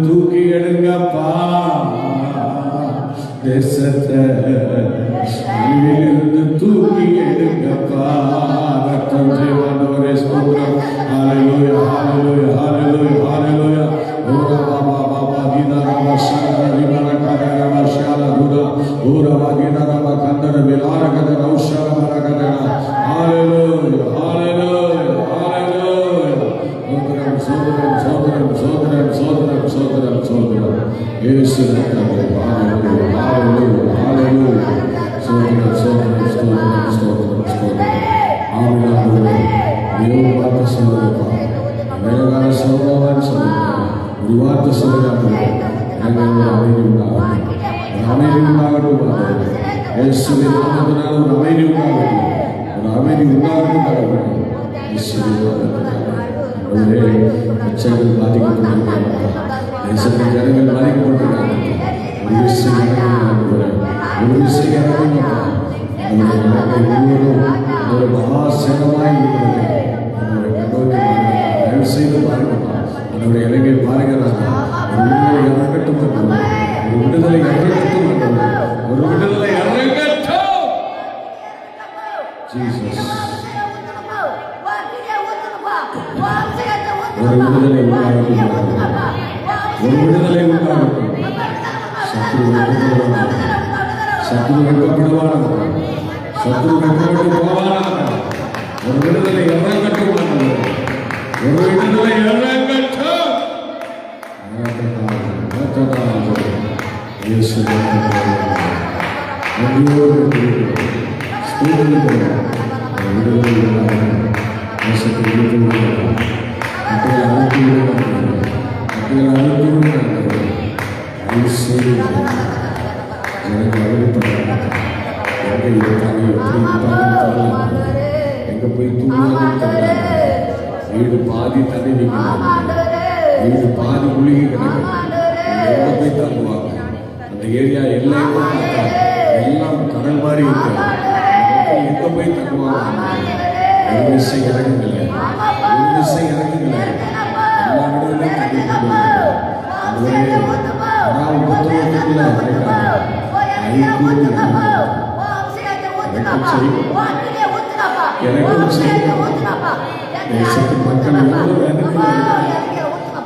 தூக்கி எடுங்கப்பா, தேசத்தை அழிவிலிருந்து தூக்கி எடுங்கப்பா. ரத்தம் செய்வாண்டவரே ஸ்தோத்திரம். ஹல்லேலூயா, ஹல்லேலூயா, ஹல்லேலூயா, ஹல்லேலூயா. ஓரா பாபா பாபா கீதாரா ஷாரா விமானா காரா ஷாரா குடா ஓரா கீதாரா கந்தர விலார கத ரௌஷாரா மரகதனா. ஹல்லேலூயா, ஹல்லேலூயா, ஹல்லேலூயா. சோதரம் சோதரம் சோதரம் சோதரம் சோதரம் சோதரம் இயேசு நாமத்திலே. ஹல்லேலூயா, ஹல்லேலூயா, ஹல்லேலூயா. சோதரம் சோதரம் சோதரம் சோதரம் சோதரம். ஆமென். ஆமென். தேவ வார்த்தை சொல்லுறப்பா, வேலைக்கார சோதரவான் சொல்லுங்க, ஒரு வார்த்தை சொல்லுறாங்க, ஒரு அமைதி உண்டாகட்டும், ஒரு அமைதி உண்டாகட்டும். இயேசுவின் நாமத்தினால் ஒரு அமைதி உண்டாகட்டும், ஒரு அமைதி உண்டாகட்டும். இயேசுவின் நாமத்தினால் பிரச்சனைகள் பாதிக்கப்பட்டிருக்கிறாங்க, தேசத்தின் ஜனங்கள் பாதிக்கப்பட்டிருக்காங்க. ஒரு விஷயம் ஒரு விஷயம் ஒரு மகாசேனமாய் இருக்கிறது. தயவு செய்து பாருங்கப்பா, அதனுடைய இலங்கை பாருங்கிறாங்க. ஒரு விடுதலை இறங்கட்டும், ஒரு விடுதலை இறங்கட்டும், ஒரு விடுதலை இறங்கட்டும். ஜீசஸ் ஒரு விடுதலை உண்டாகட்டும், ஒரு விடுதலை உண்டாகட்டும். சத்ரு வெட்கப்படுவானாக, சத்ரு வெட்கப்படுவானாக, சத்ரு வெட்கப்பட்டு போவானாக. ஒரு விடுதலை இறங்கட்டும், ஒரு விடுதலை இறங்கட்டும். இயேசு நன்றியோடு ஸ்தோத்திரிக்கிறோம். விடுதலை உண்டாகட்டும், தேசத்தை விடுதலை மக்களை அழைத்து விடுவார்கள், மக்களை அழைத்து விடுவார்கள். ஜனங்கள் அழைப்படாங்க, எங்கே இருக்காங்க, எப்படி இருப்பாங்க, எங்க போய் தூங்குவாங்க. வீடு பாதி தண்ணி நிற்கிறாங்க, வீடு பாதி குளிகை கிடைக்கும், எங்க போய் தங்குவாங்க. அந்த ஏரியா எல்லாம் எல்லாம் கடல் மாதிரி இருக்கு, எங்க போய் தங்குவாங்க. ஒரு விஷயம் இறங்குங்களே, ஒரு விஷயம் இறங்குங்களே. எல்லா இடங்களையும் தண்ணி தேசத்தின் மக்கள்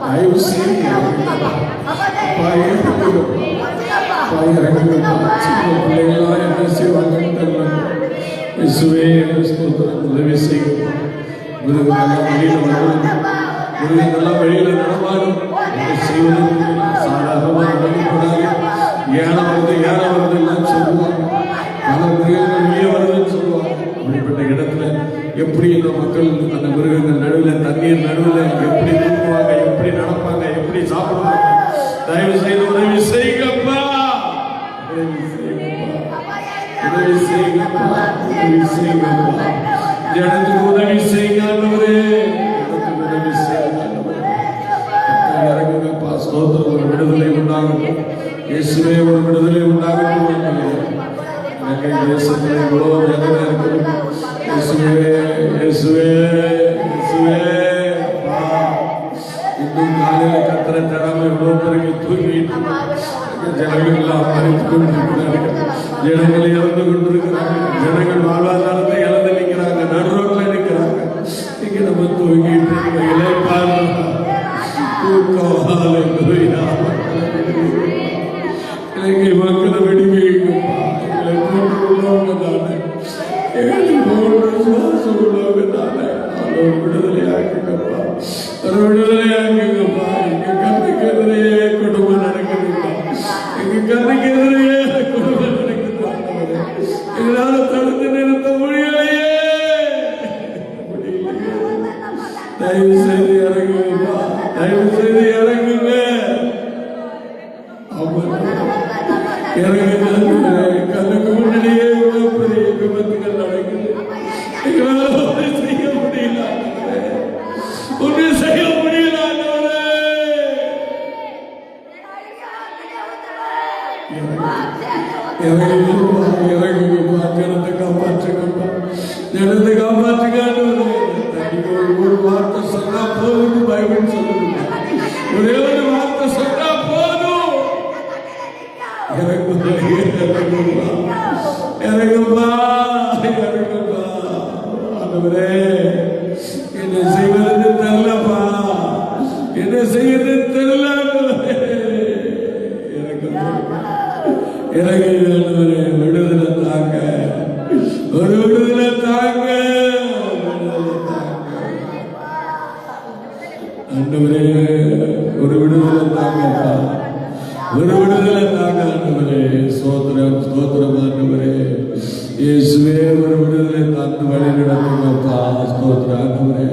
தயவு செய்து பிள்ளைகளா என்ன செய்வாங்க? உதவி செய்யும். மிருகங்கள்லாம் வெளியில நடமாடும், சாதாரணமாக நடக்கக்கூடாது. ஏன வருது எல்லாம் சொல்லுவாங்க, பல மிருகங்கள் வெளியே வருதுன்னு சொல்லுவாங்க. அப்படிப்பட்ட இடத்துல எப்படி இந்த மக்கள் அந்த மிருகங்கள் நடுவில், தண்ணீர் நடுவில் எப்படி தூங்குவாங்க, எப்படி நடப்பாங்க, எப்படி சாப்பிடுவாங்க? தயவு செய்து உதவி செய்யுங்கப்பா, உதவி செய்யுங்கப்பா, உதவி செய்யுங்கப்பா. ஜனத்துக்கு உதவி செய்யுங்க ஆண்டவரே, உதவி செய்யுங்க ஆண்டவரே. இறங்குங்கப்பா. ஸ்தோத்திரம். ஒரு விடுதலை உண்டாகட்டும் இயேசுவே, ஒரு விடுதலை உண்டாகட்டும். எனக்கு தேசத்தில் இவ்வளோ வேதனை இருக்குது. இயேசுவே, இயேசுவே, இயேசுவே. இன்னும் காலையில் கத்திர தராம இவ்வளோ பேருக்கு தூங்கிட்டு ஜனங்கள் எல்லாம் மறைத்து கொண்டிருக்கிறார்கள், ஜனங்கள் இறந்து கொண்டிருக்கிறார்கள், ஜனங்கள் வாழ்வாதாரத்தை இழந்து நிற்கிறாங்க, நடு ரோட்டில் நிற்கிறாங்க. இங்கே நம்ம தூங்கிட்டு இலங்கை மக்களை விடுவிங்கப்பா. எங்களை போன்று உள்ளவங்க தானே, எங்களை போன்று சுவாசம் உள்ளவங்க தானே. ஒரு விடுதலையாக்குங்கப்பா, ஒரு விடுதலையாக்குங்கப்பா. எங்க கண்ணுக்கு எதிரையே குடும்பம் நடக்குதுப்பா, எங்க கண்ணுக்கு எதிரையே குடும்பம் நடக்குது. எங்களால தடுத்து நிறுத்த முடியலையே. தயவு செய்து இறங்குங்கப்பா, தயவு செய்து இறங்குங்க. இறங்குங்க. கண்ணுக்கு முன்னாடியே இவ்வளவு பெரிய விபத்துகள் நடக்குது. எங்களால ஒன்றும் செய்ய முடியல, ஒன்றும் செய்ய முடியல. இறங்குங்கப்பா, இறங்குங்கப்பா. ஜனத்தை காப்பாற்றுங்கப்பா, ஜனத்தை காப்பாற்றுங்க. ஒரு வார்த்தை சொன்னா போதும், பைபிள் சொல்லுது. ஒரே ஒரு வார்த்தை சொன்னா போதும். இறங்குப்பா, இறங்குப்பா, இறங்குப்பா. ஆண்டவரே, என்ன செய்வது தெரியலப்பா, என்ன செய்வது தெரியல. இறங்கி ஆண்டவரே, விடுதலை தாங்க, ஒரு விடுதலை தாங்க. ஆண்டவரே, ஒரு விடுதலை தாங்கப்பா, ஒரு விடுதலை தாங்க. ஆண்டவரே, ஸ்தோத்திரம், ஸ்தோத்திரம். ஆண்டவரே இயேசுவே, ஒரு விடுதலை தாங்க, வழி நடத்துங்கப்பா. ஸ்தோத்திரம் ஆண்டவரே.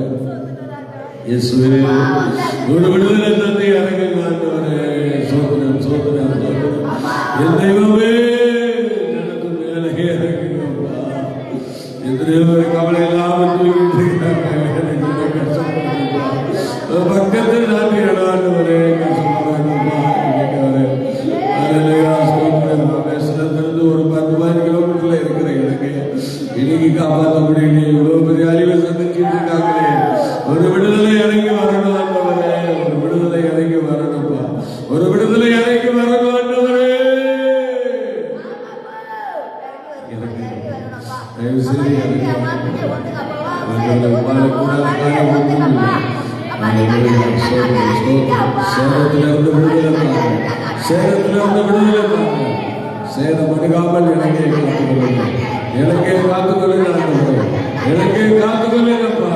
இயேசுவே, ஒரு விடுதலை தந்தை இறங்குங்க. ஆண்டவரே, ஸ்தோத்திரம், ஸ்தோத்திரம், ஸ்தோத்திரம். என் தெய்வமே, எனக்கு மேலே இறங்குங்கப்பா. எதிரே ஒரு கவலை இல்லாமல் தூக்கிட்டு இருக்காங்க. பக்கத்தில் நாட்டு இடாண்டவரே, ஒரு 10 கிலோமீட்டர்ல இருக்கிற எனக்கு இன்னைக்கு காப்பாற்ற முடியல. இவ்வளவு பெரிய அழிவை சந்திச்சுட்டு இருக்காங்களே, ஒரு விடுதலை இறங்கி வரணும் ஆண்டவரே, ஒரு விடுதலை இறங்கி வரணும்ப்பா, ஒரு விடுதலை இறங்கி வரணும் ஆண்டவரே. தயவு செய்து இறங்கி சேதத்திலிருந்து விடுதலை, சேதத்திலிருந்து விடுதலை. சேதம் அணுகாமல் எனக்கே காத்துக்கொள்ளுங்க, எனக்கே காத்துக்கொள்ளுங்க ஆண்டவரே, எனக்கே காத்துக்கொள்ளுங்கப்பா,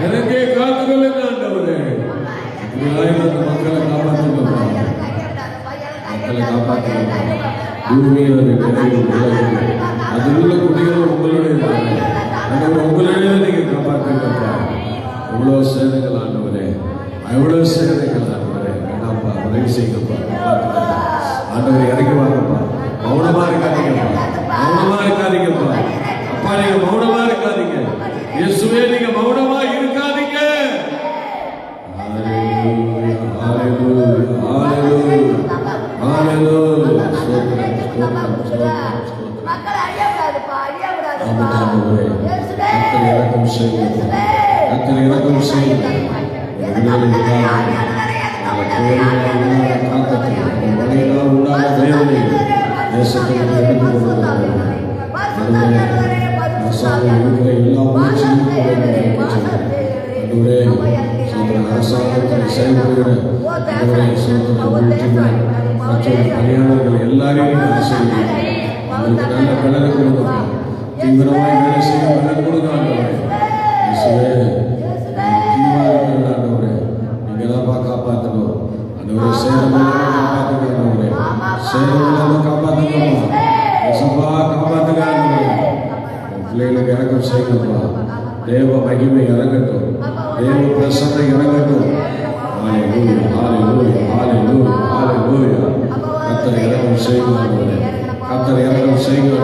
எனக்கே காத்துக்கொள்ளுங்க ஆண்டவரே. மக்களை காப்பாற்றுங்கப்பா, மக்களை காப்பாற்றுங்க. பூமியில் அது உள்ள குடிகள் உங்களுடைய உங்களுடைய நீங்க காப்பாற்றுங்கப்பா. எவ்வளோ சேதங்கள் ஆண்டவரே, எவ்வளோ சேதங்கள் ஆண்டவரே. வேண்டாம்ப்பா, உதவி செய்யுங்கப்பா, ஆண்டவரை இறங்கி வாங்கப்பா. மௌனமா இருக்காதீங்கப்பா, மௌனமா இருக்காதீங்கப்பா. அப்பா, நீங்க மௌனமா இருக்காதீங்க. இயேசுவே, நீங்க மௌனமா இருக்காதீங்க. ஹalleluya, ஹalleluya, ஹalleluya, ஹalleluya. ஸ்தோத்திரம், ஸ்தோத்திரம், ஸ்தோத்திரம். மக்கள் அழியக்கூடாதுப்பா, அழியக்கூடாதுப்பா. ஆண்டவரே, கர்த்தர் இரக்கம் செய்யுங்க, கர்த்தர் இரக்கம் செய்யுங்க. அரசாங்கத்தில் செயல்படுகிற பணியாளர்கள் எல்லாரையும் நல்ல பலனை கொடுங்க, தீவிரமாய் வேலை செய்ய பலன் கொடுங்க. நீங்களாப்பா காப்பாற்றணும். அந்த சேதமெல்லாம் காப்பாற்றுங்க, சேதமெல்லாம் காப்பாற்றுங்கப்பா. காப்பாற்றுங்க, பிள்ளைகளுக்கு இறக்கம் செய்யணும்ப்பா. தேவ மகிமை இறங்கட்டும், தேவ பிரசன்னம் இறங்கட்டும். கர்த்தர் இறக்கம் செய்யுங்க, கர்த்தர் இறக்கம் செய்யுங்க.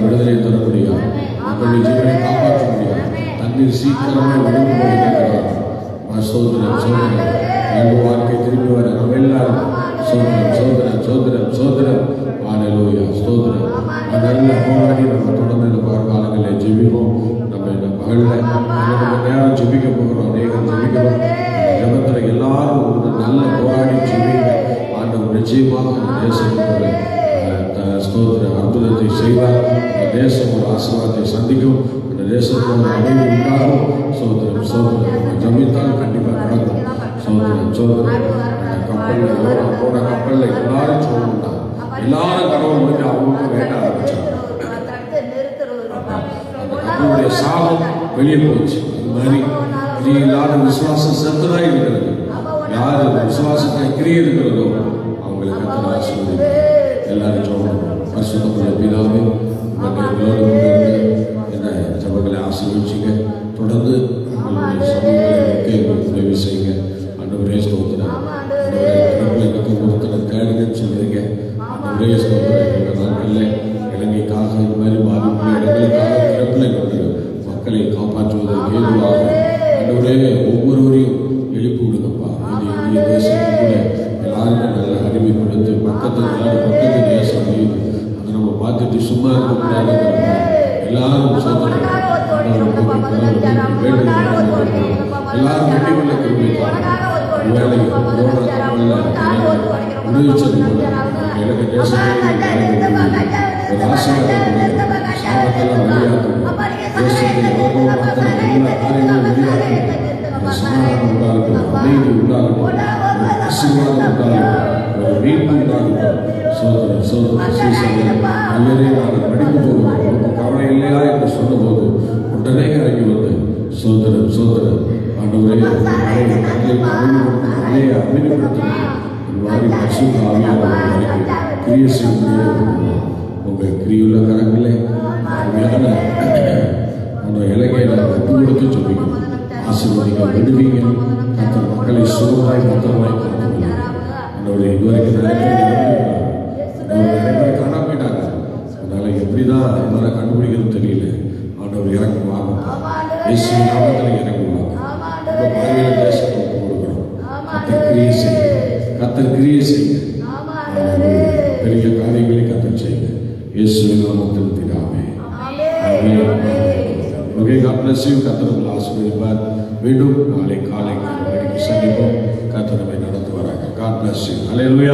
விடுதலை தர முடியும், மக்களுடைய ஜீவனை காப்பாற்ற முடியும். தண்ணீர் சீக்கிரமாக சோதனம் சோதனம் வாழ்க்கை திரும்பி வர நம்ம எல்லாரும் சோதனம் சோதனம் சோதனம் சோதனம். ஹல்லேலூயா, ஸ்தோத்திரம். நல்ல போராடி நம்ம தொடர்ந்து இந்த காலங்களில் ஜெபிப்போம். நம்ம இந்த மகளில் நேரம் ஜெபிக்க போகிறோம். நல்ல போராடி ஜெபிங்க. ஆண்டவர் நிச்சயமாக இந்த தேசத்துக்கு ஸ்தோத்திர அற்புதத்தை செய்வார். இந்த தேசம் ஒரு ஆசீர்வாதத்தை சந்திக்கும். இந்த தேசத்தோட அமைதி உண்டாகும். சோதரம் சோதரம் ஜபித்தால் கண்டிப்பாக நடக்கும். சோதரம் சோதரம் கப்பலில் போன கப்பலில் எல்லாரும் சொல்லணும்னா எல்லாரும் கடவுள் முடிஞ்சு அவங்களுக்கு வேண்ட ஆரம்பிச்சாங்க. அந்த கப்பலுடைய சாபம் வெளியே போச்சு. இது மாதிரி கிரியை இல்லாத விசுவாசம் செத்துதான் இருக்கிறது. யார் விசுவாசத்தை கிரியை இருக்கிறதோ அவங்களுக்கு கர்த்தர் ஆசீர்வதிப்பார். எல்லாரும் சொல்லணும். பரிசுத்தமுள்ள பிதாவே, எங்களோடு என்ன ஜபங்களை ஆசீர்வதிச்சுங்க. தொடர்ந்து உங்களுடைய சமூகங்களை உதவி செய்யுங்க. ஆண்டவரே ஸ்தோத்திரம். ஒருத்தரை தேடுங்கன்னு சொல்றீங்க. ஆண்டவரே ஸ்தோத்திரம். இந்த நாட்களில் இலங்கைக்காக இந்த மாதிரி பாதிப்புள்ள இடங்களுக்காக பிறப்பில் மக்களை காப்பாற்றுவதற்கு ஏதுவாக ஆண்டவரே ஒவ்வொருவரையும் எழுப்பி விடுங்கப்பா. இந்திய தேசத்துக்கு கூட எல்லாருமே நல்ல அறிவை கொடுத்து பக்கத்து தேசம் அதை நம்ம பார்த்துட்டு சும்மா இருக்கக்கூடாது. எல்லாரும் சொல்றாங்க எல்லாரும் கண்டிப்பாக திரும்பிப்பாங்க. வேலை உதவிச்சது எனக்கு தேசத்தில் ஒரு ஆசீர்வாதம் சாபத்தெல்லாம் வெளியாகும். தேசத்தில் எவ்வளோ மக்கள் எல்லா காரியங்களும் வெளியாகும். சமாதானம் உண்டாகட்டும், அமைதி உண்டாகட்டும், ஆசீர்வாதம் உண்டாகட்டும், ஒரு மீட்பு உண்டாகட்டும். சோதரன் சோதரன் சீசன் ஐயரே நாங்கள் படிக்க போகிறோம், உனக்கு கவலை இல்லையா என்று சொன்னபோது உடனே இறங்கி வந்து சோதரன் சோதரன் ஆண்டவரே அமைதிப்படுத்தும் மாதிரி பரிசுத்த ஆவியானவரை கிரிய செய்ய உங்கள் கிரியுள்ள கரங்களே அருமையான அந்த இலங்கையை நாங்கள் ஒப்பு கொடுத்து சொல்லிக்கணும். ஆசீர்வதிங்க, விடுவீங்க. கர்த்தர் மக்களை சுகமாய் பத்திரமாய் காத்துக்கொள்ளுங்க. ஆண்டவரே இதுவரைக்கும் நிறைய பேர் காணாம போயிட்டாங்க. அதனால எப்படிதான் என்னால் கண்டுபிடிக்கிறது தெரியல. ஆண்டவர் இறங்கி வாங்கப்பா. இயேசு நாமத்தில் இறங்கி வாங்க. உங்கள் பார்வையில தேசத்தை ஒப்பு கொடுக்குறோம். கர்த்தர் கிரியை செய்யுங்க. கர்த்தர் கிரியை செய்யுங்க. பெரிய காரியங்களை கர்த்தர் செய்யுங்க. இயேசு நாமத்தில் பிதாவே. Okay, God bless you. கர்த்தர் உங்களை ஆசீர்வதிப்பார். மீண்டும் நாளை காலை சந்திப்போம். கர்த்தர் நம்மை நடத்துவாராக. God bless you. Hallelujah.